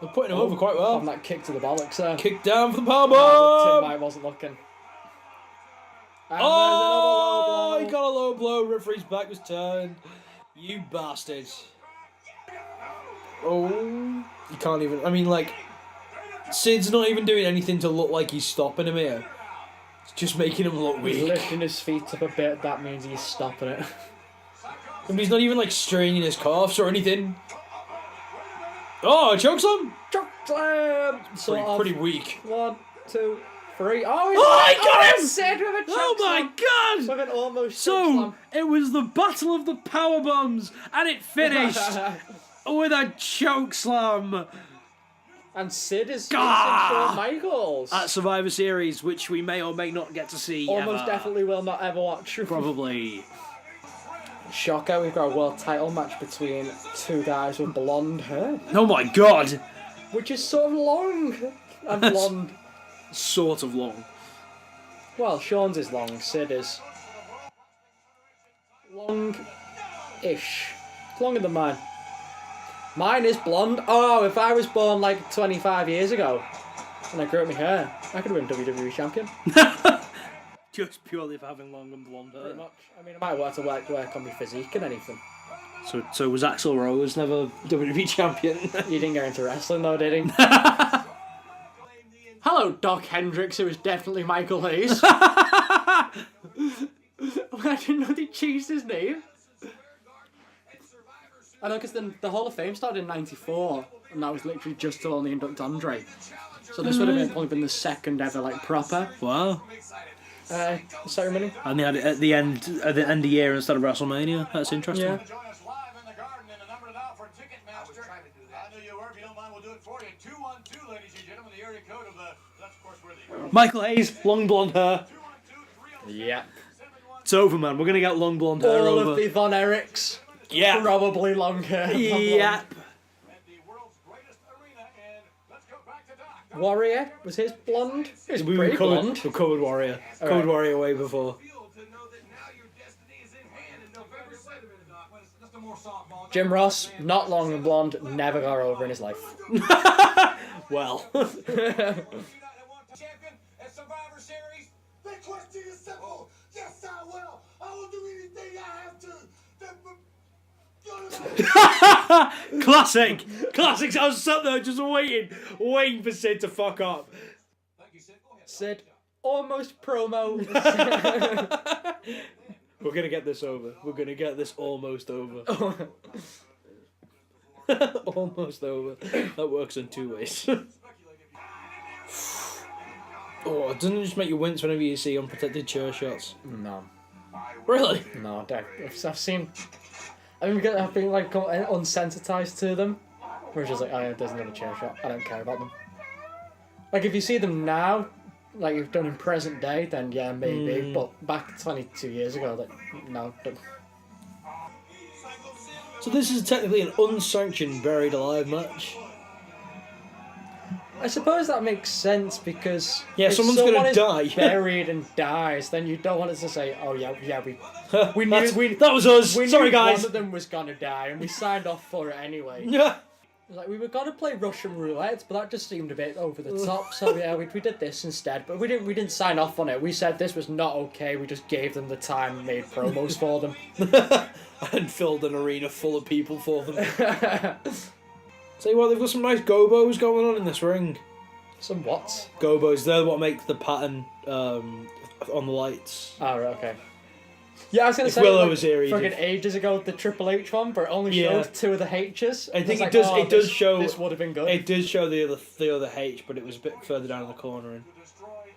They're putting him over quite well. On that kick to the bollocks there. Kick down for the Tim powerbomb. White wasn't looking. And Oh, there's he got a low blow. Referee's back was turned. You bastards. Oh, you can't even. I mean, like, Sid's not even doing anything to look like he's stopping him here. It's just making him look He's weak. lifting his feet up a bit. That means he's stopping it. And he's not even like straining his calves or anything. Oh, chokeslam! Choke slam! Pretty weak. 1, 2, 3. Oh, he got him! Sid with a choke Oh my god! With an almost So, it was the battle of the powerbombs, and it finished with a chokeslam And Sid is Gah! Shawn Michaels. at Survivor Series, which we may or may not get to see. Almost ever. definitely will not ever watch. Probably. Shocker, we've got a world title match between two guys with blonde hair. Oh my god! Which is sort of long and blonde. Sort of long. Well, Sean's is long, Sid is long-ish. It's longer than mine. Mine is blonde. Oh, if I was born like 25 years ago and I grew up my hair, I could have been WWE champion. Just purely for having long and blonde hair. Pretty much. I mean, I might want to work on my physique and anything. So was Axl Rose never WWE champion? He didn't get into wrestling though, did he? Hello, Doc Hendricks, who is definitely Michael Hayes. I didn't know they changed his name. I know, because the Hall of Fame started in '94, and that was literally just to only induct Andre. So this would have probably been the second ever, like, proper Wow. ceremony. And they had it at the end of the year instead of WrestleMania. That's interesting. Yeah. Join us live in the garden and the number now for Ticketmaster. I knew you were. If you don't mind, we'll do it for you. 212, ladies and gentlemen, the area code of the. That's of course where the. Michael Hayes, long blonde hair. 212-307. Yeah. It's over, man. We're gonna get long blonde hair All over. of the Von Erichs. Yeah. Probably long hair. Yeah. At the world's greatest arena, and let's go back to Doc. Warrior, was his blonde? He was We pretty blonde. covered Warrior. All Covered right. Warrior way before. Jim Ross, not long and blonde, never got over in his life. Well. Champion at Survivor Series. The question is simple. Yes, I will. I will do anything I have to. Classic! Classics! I was sat there just waiting for Sid to fuck up. Thank you, Sid. Go ahead. Sid, almost promo. We're gonna get this over. We're gonna get this almost over. Almost over. That works in two ways. Oh, doesn't it just make you wince whenever you see unprotected chair shots? No. Really? No, I've seen. I've been like unsensitized to them. We're just like, oh yeah, there's another chair shot. I don't care about them. Like if you see them now, like you've done in present day, then yeah, maybe. But back 22 years ago, like no. Don't. So this is technically an unsanctioned buried alive match. I suppose that makes sense because Yeah, if someone's someone gonna is die. buried and dies, then you don't want us to say, oh yeah, we knew That was us. we Sorry, knew guys. one of them was gonna die, and we signed off for it anyway. Yeah. Like we were gonna play Russian roulette, but that just seemed a bit over the top. So yeah, we did this instead. But we didn't sign off on it. We said this was not okay. We just gave them the time and made promos for them. And filled an arena full of people for them. Tell you what, they've got some nice gobos going on in this ring. Some what? Gobos, they're what make the pattern on the lights. Oh, right, okay. Yeah, I was gonna If say Willow like, was here, fucking ages ago the Triple H one, but it only Yeah. showed two of the H's. I think was it like, does. oh, It does this- show. This would have been good. It does show the other H, but it was a bit further down in the corner, and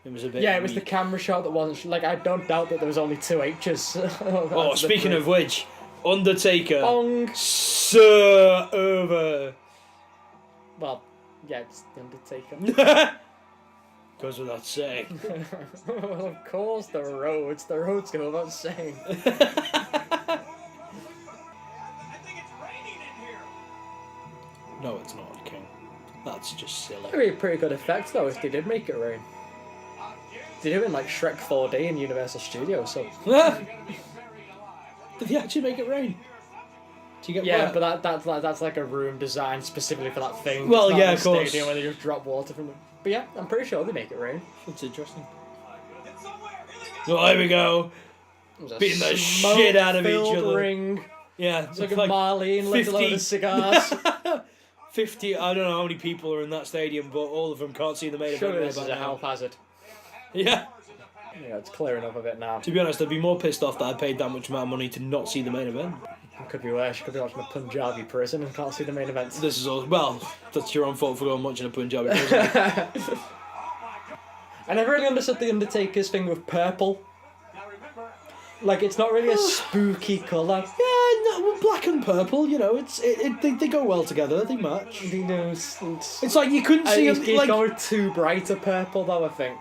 it was a bit. Yeah, it was the weak. camera shot that wasn't like I don't doubt that there was only two H's. Oh, speaking of which, Undertaker, Bong. Sir over. Well, yeah, it's the Undertaker. Goes without saying. Well, of course, the roads go without saying. I think it's raining in here. No, it's not, King. That's just silly. It'd be a pretty good effect though if they did make it rain. They do it in like Shrek 4D in Universal Studios, so. Did they actually make it rain? Do you get Yeah, wet? but that's like a room designed specifically for that thing. Well, It's not yeah, a of course. Stadium where they just drop water from them. But yeah, I'm pretty sure they make it rain. That's interesting. It's somewhere. Here they go. Oh, here we go. It was a Beating the shit out of each smoke-filled other. ring. Yeah, It's like a Marlene left a load 50. of cigars. 50, I don't know how many people are in that stadium, but all of them can't see the main Surely event. this is right a about now. health hazard. Yeah. Yeah, it's clearing up a bit now. To be honest, I'd be more pissed off that I paid that much amount of money to not see the main event. It could be worse. You could be watching a Punjabi prison and can't see the main event. This is all, well, that's your own fault for going watching a Punjabi prison. I never really understood the Undertaker's thing with purple. Now remember, Like, it's not really a spooky colour. Yeah, no, well, black and purple, you know, they go well together, they match. You know, It's like you couldn't see he's him, like, going too bright a purple though, I think.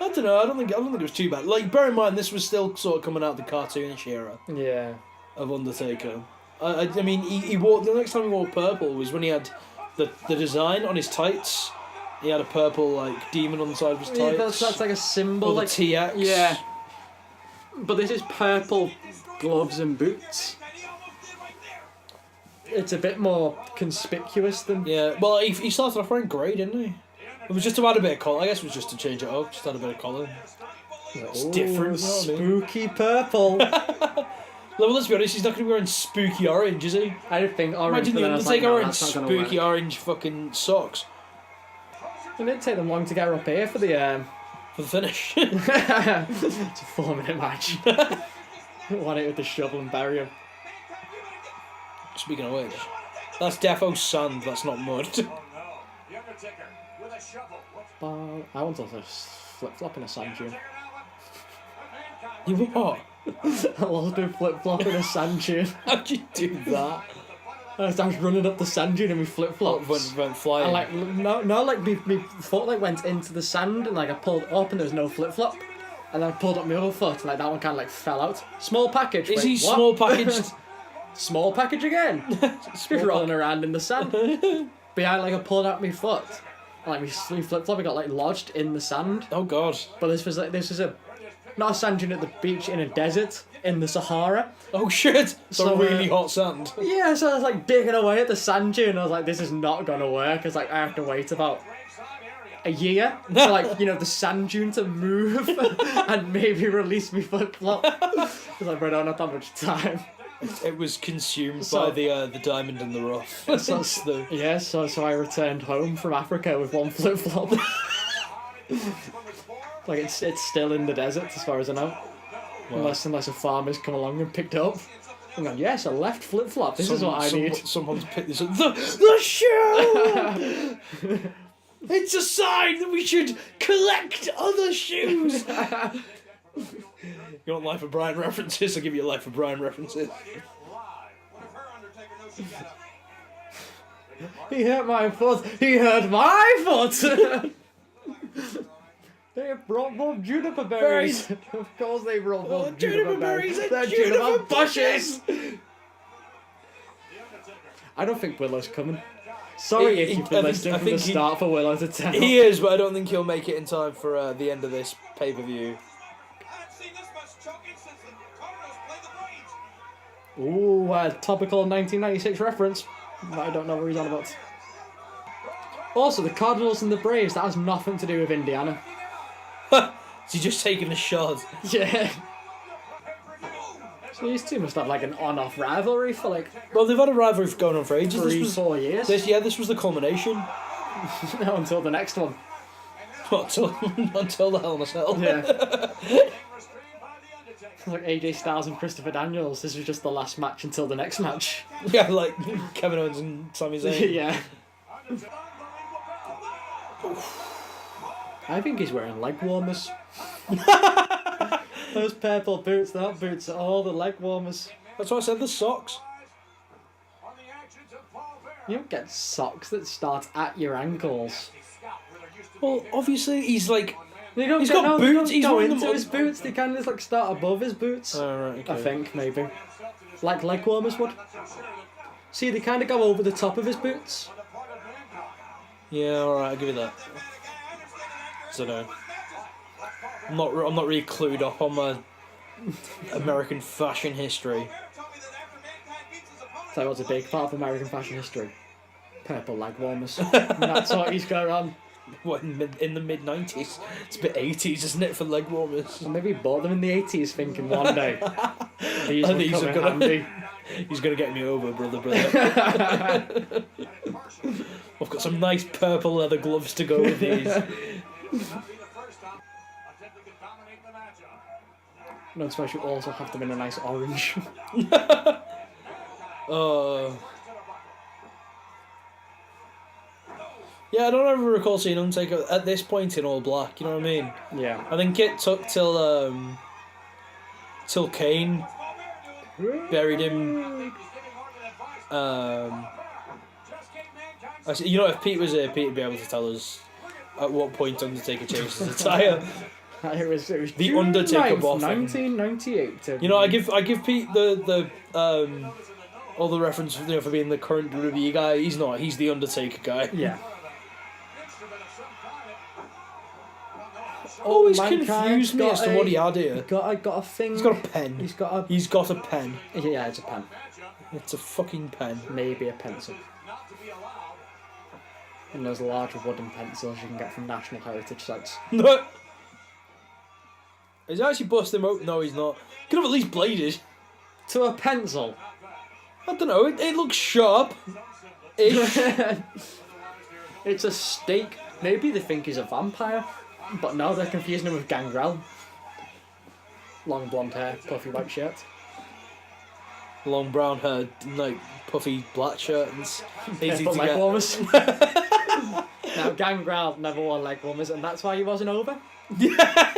I don't know, I don't think it was too bad. Like, bear in mind, this was still sort of coming out the cartoonish era Yeah. of Undertaker. I mean, he wore, the next time he wore purple was when he had the design on his tights. He had a purple, like, demon on the side of his tights. Yeah, that's like a symbol. Or Like, the TX. yeah. But this is purple gloves and boots. and he almost did right there. It's a bit more conspicuous than... Yeah, well, he started off wearing grey, didn't he? It was just to add a bit of colour. I guess it was just to change it up, just add a bit of colour. It's different, you know what I mean? Spooky purple. Well, let's be honest, he's not going to be wearing spooky orange, is he? I didn't think orange. Imagine but the then I was like, Undertaker no, wearing that's not gonna spooky work. orange fucking socks It didn't take them long to get her up here for the for the finish. it's a 4-minute match. Won it with the shovel and bury him. Speaking of which, that's defo sand, that's not mud. Oh no, the Undertaker with a shovel. What's I want to flip flop in a sand dune. You what? I love doing flip flop in a sand dune. How'd you do that? I was running up the sand dune and we flip flops. Went flying. And like no, like my foot like went into the sand and like I pulled up and there was no flip flop, and then I pulled up my other foot and like that one kind of like fell out. Small package. Is Wait, he what? small packaged? Small package again. Just rolling around in the sand. But yeah, like I pulled out my foot, and like my flip flop got like lodged in the sand. Oh god. But this was not a sand dune at the beach in a desert in the Sahara. Oh shit! So, So really hot sand. Yeah, so I was like digging away at the sand dune. I was like, this is not gonna work. It's like I have to wait about a year for like, you know, the sand dune to move and maybe release me flip flop. Because like, bro, I don't have that much time. It was consumed So- by the diamond in the rough. So, It's the- yeah, so I returned home from Africa with one flip flop. Like it's still in the desert as far as I know. Unless a farmer's come along and picked it up. I'm going, yes, a left flip flop. This is what I need. Someone's picked this up. The shoe! It's a sign that we should collect other shoes! You want Life of Brian references? I'll give you Life of Brian references. He hurt my foot. He hurt my foot. They brought more juniper berries. Of course they brought more juniper berries. and They're juniper bushes. I don't think Willow's coming. Sorry if you've been listening from the start for Willow to tell. He is, but I don't think he'll make it in time for the end of this pay-per-view. I haven't seen this much choking since the Cardinals played the Braves. Ooh, topical 1996 reference. That I don't know what he's on about. Also, the Cardinals and the Braves, that has nothing to do with Indiana. Is he just taking a shot? Yeah. So these two must have like an on-off rivalry for like Well, they've had a rivalry going on for ages. 3-4 years. This was the culmination. No, until the next one. What, until the Hell in a Cell. Yeah. Restrained by the Undertaker. Like AJ Styles and Christopher Daniels. This was just the last match until the next match. Yeah, like Kevin Owens and Sami Zayn. Yeah. Unbelievable power. I think he's wearing leg warmers. Those purple boots, they're not boots at all, they're leg warmers. That's why I said the socks. On the actions of Paul Bearer. You don't get socks that start at your ankles. Scout, where there used to Well, obviously he's like. They don't He's get, got no, they boots, don't he's go wearing into them his up. boots. They kind of just like start above his boots. Oh, right, okay. I think maybe, like leg warmers would. See, they kind of go over the top of his boots. Yeah, alright, I'll give you that. So no. I'm not really clued up on my American fashion history. So what's a big part of American fashion history? Purple leg warmers. And that's what he's going on. What, in the mid-90s? It's a bit 80s, isn't it, for leg warmers? Well, maybe he bought them in the 80s thinking one day these will These come are in gonna- handy. He's gonna get me over, brother. I've got some nice purple leather gloves to go with these. No, especially also have them in a nice orange. Yeah, I don't ever recall seeing Undertaker at this point in all black, you know what I mean? Yeah. I think it took till Kane buried him. You know, if Pete was here, Pete would be able to tell us at what point Undertaker changed his attire. It was The June Undertaker 9th, boffin. 1998. You know, I give Pete the all the reference for being the current WWE guy. He's not. He's the Undertaker guy. Yeah. Always Mankind's confused me got as to a- what he had here. I got a thing. He's got a pen. He's got a. He's got a pen. Yeah, it's a pen. It's a fucking pen. Maybe a pencil. And those large wooden pencils you can get from National Heritage sites. No. He's actually busting him open. No, he's not. Could have at least bladed. To a pencil. I don't know. It looks sharp. Ish. It's a stake. Maybe they think he's a vampire. But no, they're confusing him with Gangrel. Long blonde hair, puffy white shirt. Long brown hair, like puffy black shirt. And easy Purple to leg get. warmers. Now, Gangrel never wore leg warmers, and that's why he wasn't over. Yeah.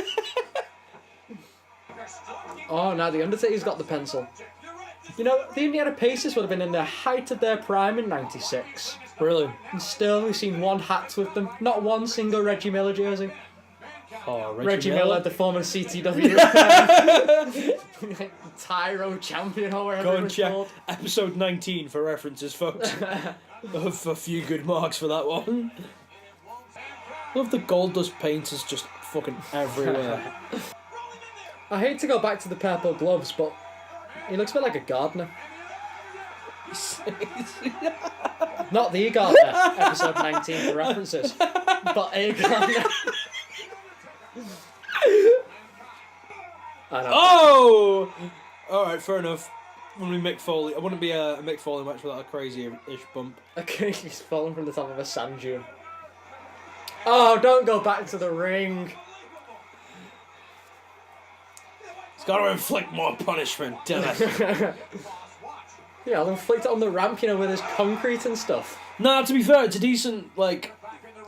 Oh, now the Undertaker's got the pencil. You know, the Indiana Pacers would have been in the height of their prime in '96. Really? And still, we've seen one hats with them. Not one single Reggie Miller jersey. Oh, Reggie Miller, the former CTW Tyro champion or whatever Go it and was check called. episode 19 for references, folks. Of a few good marks for that one. Love the gold dust paint is just fucking everywhere. I hate to go back to the purple gloves, but he looks a bit like a gardener. Not the gardener, episode 19 for references, but a gardener. I know. Oh! Alright, fair enough. Wouldn't be Mick Foley. I wouldn't be a Mick Foley match without a crazy-ish bump. Okay, he's fallen from the top of a sand dune. Oh, don't go back to the ring. He's got to inflict more punishment, damn it. Yeah, I'll inflict it on the ramp, you know, with his concrete and stuff. Nah, to be fair, it's a decent, like...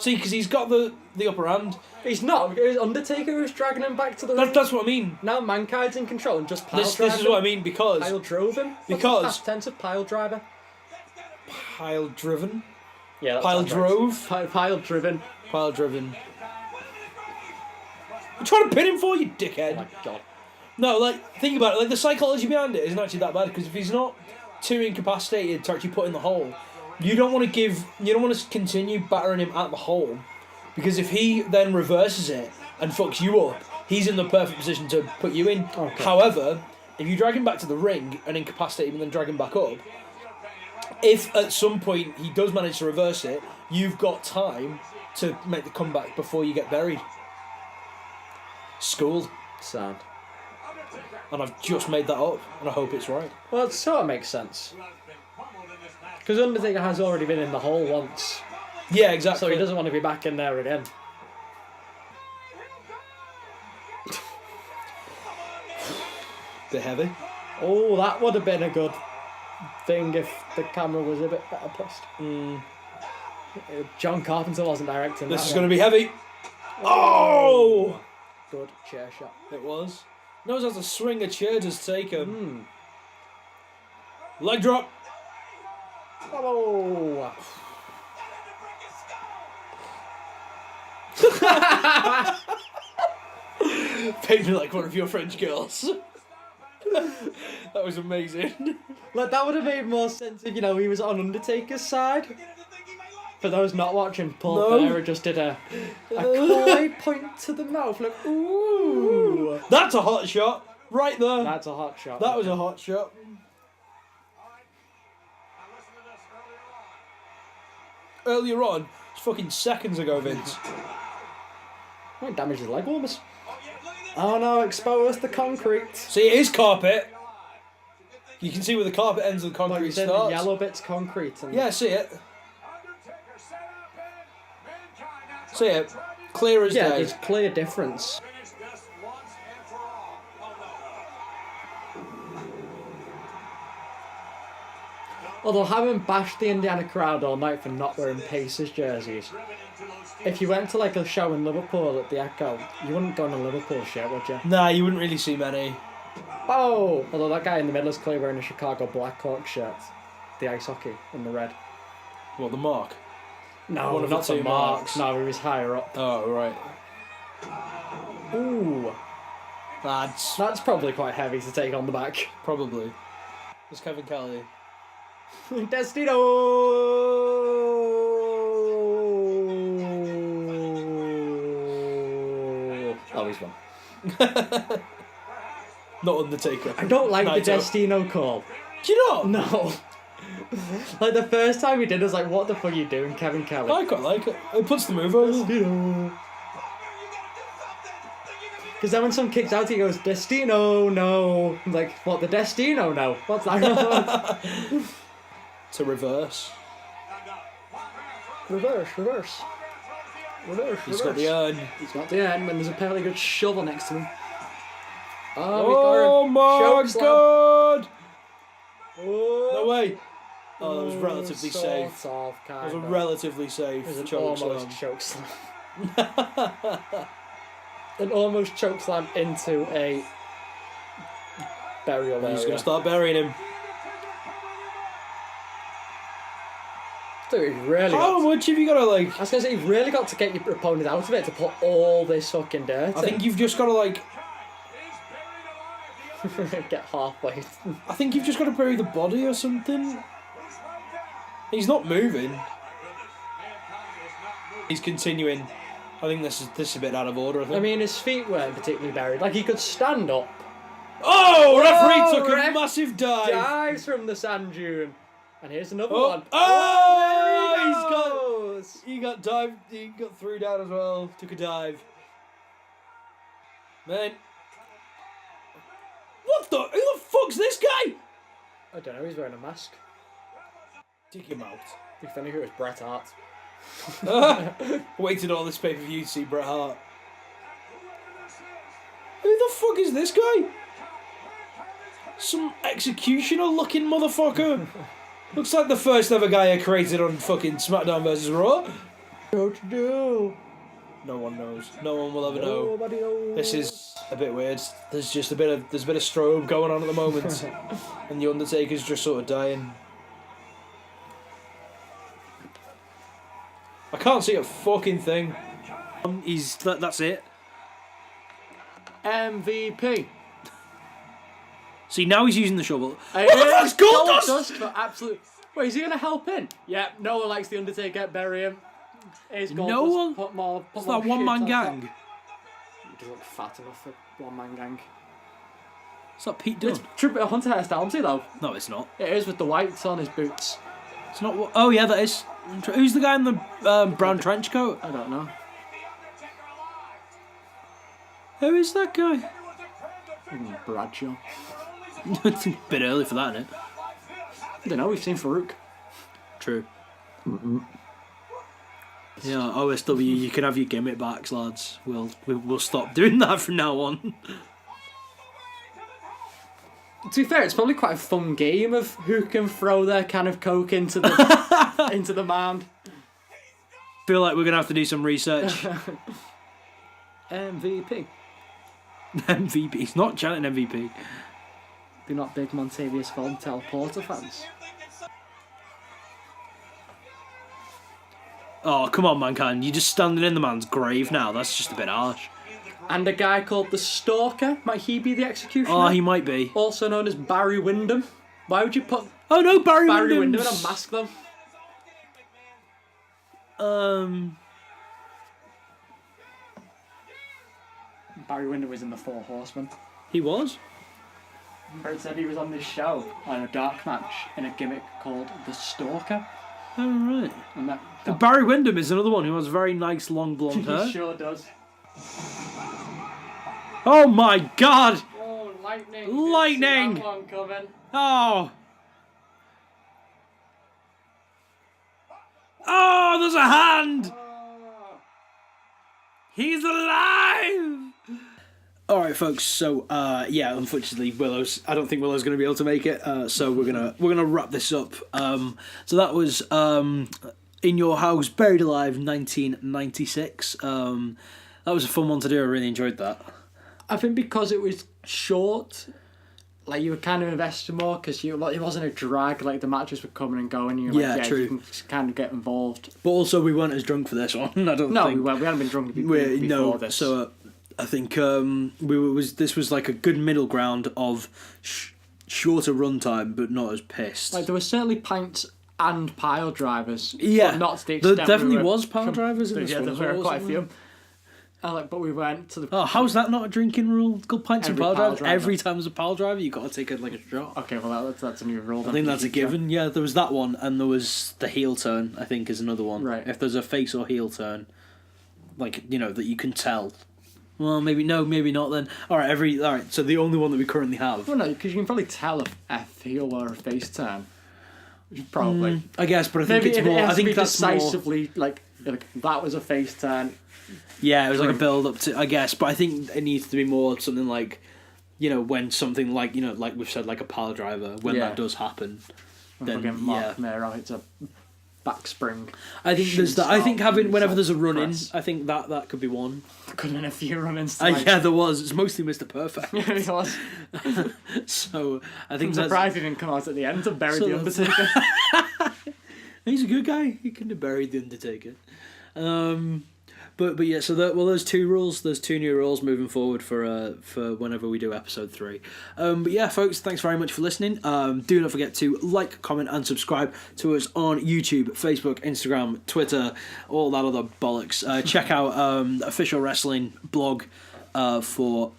See, because he's got the upper hand. He's not. It was Undertaker who's dragging him back to the ring. That's what I mean. Now Mankind's in control and just pile This drive is him. what I mean, because... Pile drove him. What's Because- the past tense of pile driver? Pile driven? Yeah, that Pile sounds right. drove? Pile driven. Pile driven. I'm trying to pin him for you, dickhead. Oh my god. No, like, think about it. Like, the psychology behind it isn't actually that bad, because if he's not too incapacitated to actually put in the hole, you don't want to continue battering him at the hole, because if he then reverses it and fucks you up, he's in the perfect position to put you in. Okay. However, if you drag him back to the ring and incapacitate him and then drag him back up, if at some point he does manage to reverse it, you've got time to make the comeback before you get buried. Schooled. Sad. And I've just made that up, and I hope it's right. Well, it sort of makes sense. Because Undertaker has already been in the hole once, Yeah, exactly. so he doesn't want to be back in there again. Bit heavy. Oh, that would have been a good thing if the camera was a bit better placed. John Carpenter wasn't directing This that is one. going to be heavy. Oh! Good chair shot. It was. Knows how to swing a chair, just take him. Leg drop. Oh! Paint me like one of your French girls. That was amazing. Like, that would have made more sense if, you know, he was on Undertaker's side. For those not watching, Paul Bearer just did a coy point to the mouth, like, ooh. That's a hot shot, right there. That's a hot shot. That was a hot shot. Earlier on, it's fucking seconds ago, Vince. Might damage his leg warmers. Oh no, expose the concrete. See, it is carpet. You can see where the carpet ends and the concrete Like, the starts. yellow bit's concrete. And Yeah, see it. See it. Clear as yeah, day. there's clear difference. Although having bashed the Indiana crowd all night for not wearing Pacers jerseys, if you went to like a show in Liverpool at the Echo, you wouldn't go in a Liverpool shirt, would you? Nah, you wouldn't really see many. Oh! Although that guy in the middle is clearly wearing a Chicago Blackhawks shirt. The ice hockey in the red. What, the mark? No, One of not the the two marks. marks. No, he was higher up. Oh, right. Ooh. Lads. That's probably quite heavy to take on the back. Probably. It's Kevin Kelly. Destino! Oh, he's won. Not Undertaker. I don't like the Naito. Destino call. Do you not? No. Like, the first time he did, I was like, what the fuck are you doing, Kevin Kelly? I quite like it. It puts the move over. Destino. Because then when someone kicks out, he goes, Destino, no. I'm like, what, the Destino, no? What's that? To reverse. Reverse. He's got the urn. He's got the end when there's a fairly good shovel next to him. Oh my choke slam. god! Oh. No way. Oh, that was relatively sort safe. Of, That was kind a of. relatively safe It was an choke almost slam. choke slam. An almost choke slam into a burial area. He's going to start burying him. Dude, he really How got much have you got to, like... I was going to say, you've really got to get your opponent out of it to put all this fucking dirt I think in. you've just got to, like... Get halfway. I think you've just got to bury the body or something. He's not moving. He's continuing. I think this is a bit out of order, I think. I mean, his feet weren't particularly buried. Like, he could stand up. Oh! Referee took a ref massive dive! Dives from the sand dune. And here's another Oh! one. Oh! There He got dived. He got through down as well. Took a dive. Man. What the? Who the fuck's this guy? I don't know, he's wearing a mask. Take him out. If only it was Bret Hart. Waited all this pay-per-view to see Bret Hart. Who the fuck is this guy? Some executioner looking motherfucker. Looks like the first ever guy I created on fucking SmackDown vs. Raw. What to do? No one knows. No one will ever know. Nobody knows. This is a bit weird. There's a bit of strobe going on at the moment. And the Undertaker's just sort of dying. I can't see a fucking thing. That's it. MVP. See, now he's using the shovel. That's gold dust! for absolute. Wait, is he gonna help in? Yeah, no one likes the Undertaker. Bury him. Here's gold No dust. one- Put more. Put It's more that one-man shit on top. gang. He doesn't look fat enough for one-man gang. It's not Pete It's Dunne. Triple Hunter hairstyle too, though. No, it's not. It is with the whites on his boots. It's not. Oh yeah, that is. Who's the guy in the brown trench coat? I don't know. Who is that guy? Bradshaw. It's a bit early for that, isn't it? I don't know. We've seen Farouk. True. Yeah, OSW, you can have your gimmick backs, lads. We'll stop doing that from now on. To be fair, it's probably quite a fun game of who can throw their can of Coke into the into the mound. Feel like we're gonna have to do some research. MVP. MVP. He's not chanting MVP. They're not big Montavious Von Teleporter fans. Oh, come on, Mankind. You're just standing in the man's grave now. That's just a bit harsh. And a guy called the Stalker. Might he be the executioner? Oh, he might be. Also known as Barry Windham. Why would you put Oh, no, Barry Windham in Windham's... a mask, though? Barry Windham was in the Four Horsemen. He was? Fred said he was on this show on a dark match in a gimmick called the Stalker. Oh, right. And that Barry Windham is another one who has very nice long blonde hair. he sure does. Oh my god! Oh, lightning! Lightning! That one coming. Oh! Oh, there's a hand! He's alive! Alright folks, so yeah, unfortunately I don't think Willow's gonna be able to make it, so we're gonna wrap this up. So that was In Your House, Buried Alive 1996. That was a fun one to do, I really enjoyed that. I think because it was short, like you were kind of invested more because it wasn't a drag. Like the matches were coming and going. And Yeah, true. You can kind of get involved. But also we weren't as drunk for this one. I don't No, think. we weren't. We hadn't been drunk before this. So I think this was like a good middle ground of shorter runtime, but not as pissed. Like there were certainly pints and pile drivers. Yeah, but not to the there extent definitely we were was pile drivers in this yeah, one. there as were well, quite a wasn't few. But we went to the. Oh, how's that not a drinking rule? Good pints and Every pile pile drivers. driver. Every time there's a pile driver, you got to take a shot. Okay, well that's a new rule. I think that's a given. Yeah, there was that one, and there was the heel turn. I think is another one. Right. If there's a face or heel turn, like that you can tell. Well, maybe no, maybe not then. All right. So the only one that we currently have. Well, no, because you can probably tell a heel or a face turn. Probably. I guess, but I think Maybe it's more. it has I think to be that's more. decisively like that was a face turn. Yeah, it was like a build up to, I guess, but I think it needs to be more something like, when something like like we've said, like a pile driver, when that does happen, then Fucking Mark Mero, it's a back spring. I think there's that. I think having whenever there's a run in, press. I think that could be one. Could have been a few run-ins. Yeah, there was. It's mostly Mr. Perfect. Yeah, it was. So I I'm think that's. surprised he didn't come out at the end to bury So the that's- Undertaker. He's a good guy. He couldn't have buried the Undertaker. But yeah, so there's two rules. There's two new rules moving forward for whenever we do episode 3. But yeah, folks, thanks very much for listening. Do not forget to like, comment, and subscribe to us on YouTube, Facebook, Instagram, Twitter, all that other bollocks. Check out Official Wrestling blog for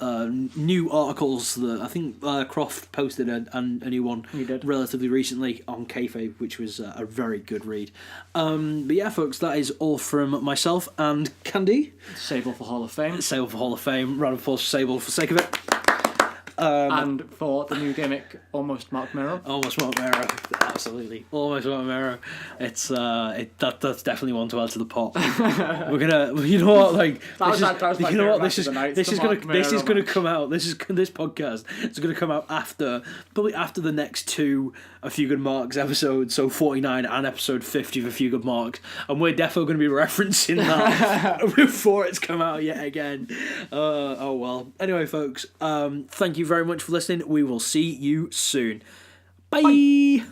new articles that I think Croft posted a new one He did. relatively recently on Kayfabe, which was a very good read. But yeah, folks, that is all from myself and Candy. Sable for Hall of Fame. Sable for Hall of Fame. Round of applause for Sable for the sake of it. And for the new gimmick, Almost Mark Mero. Almost Mark Mero, absolutely. Almost Mark Mero. It's that's definitely one to add to the pot. We're gonna, you know what, like That was my favourite match of the night, the Mark this is Mero gonna come out. This podcast is gonna come out probably after the next 2 A Few Good Marks episodes, so 49 and episode 50 of A Few Good Marks, and we're definitely gonna be referencing that before it's come out yet again. Oh well. Anyway, folks, thank you very much for listening. We will see you soon. Bye.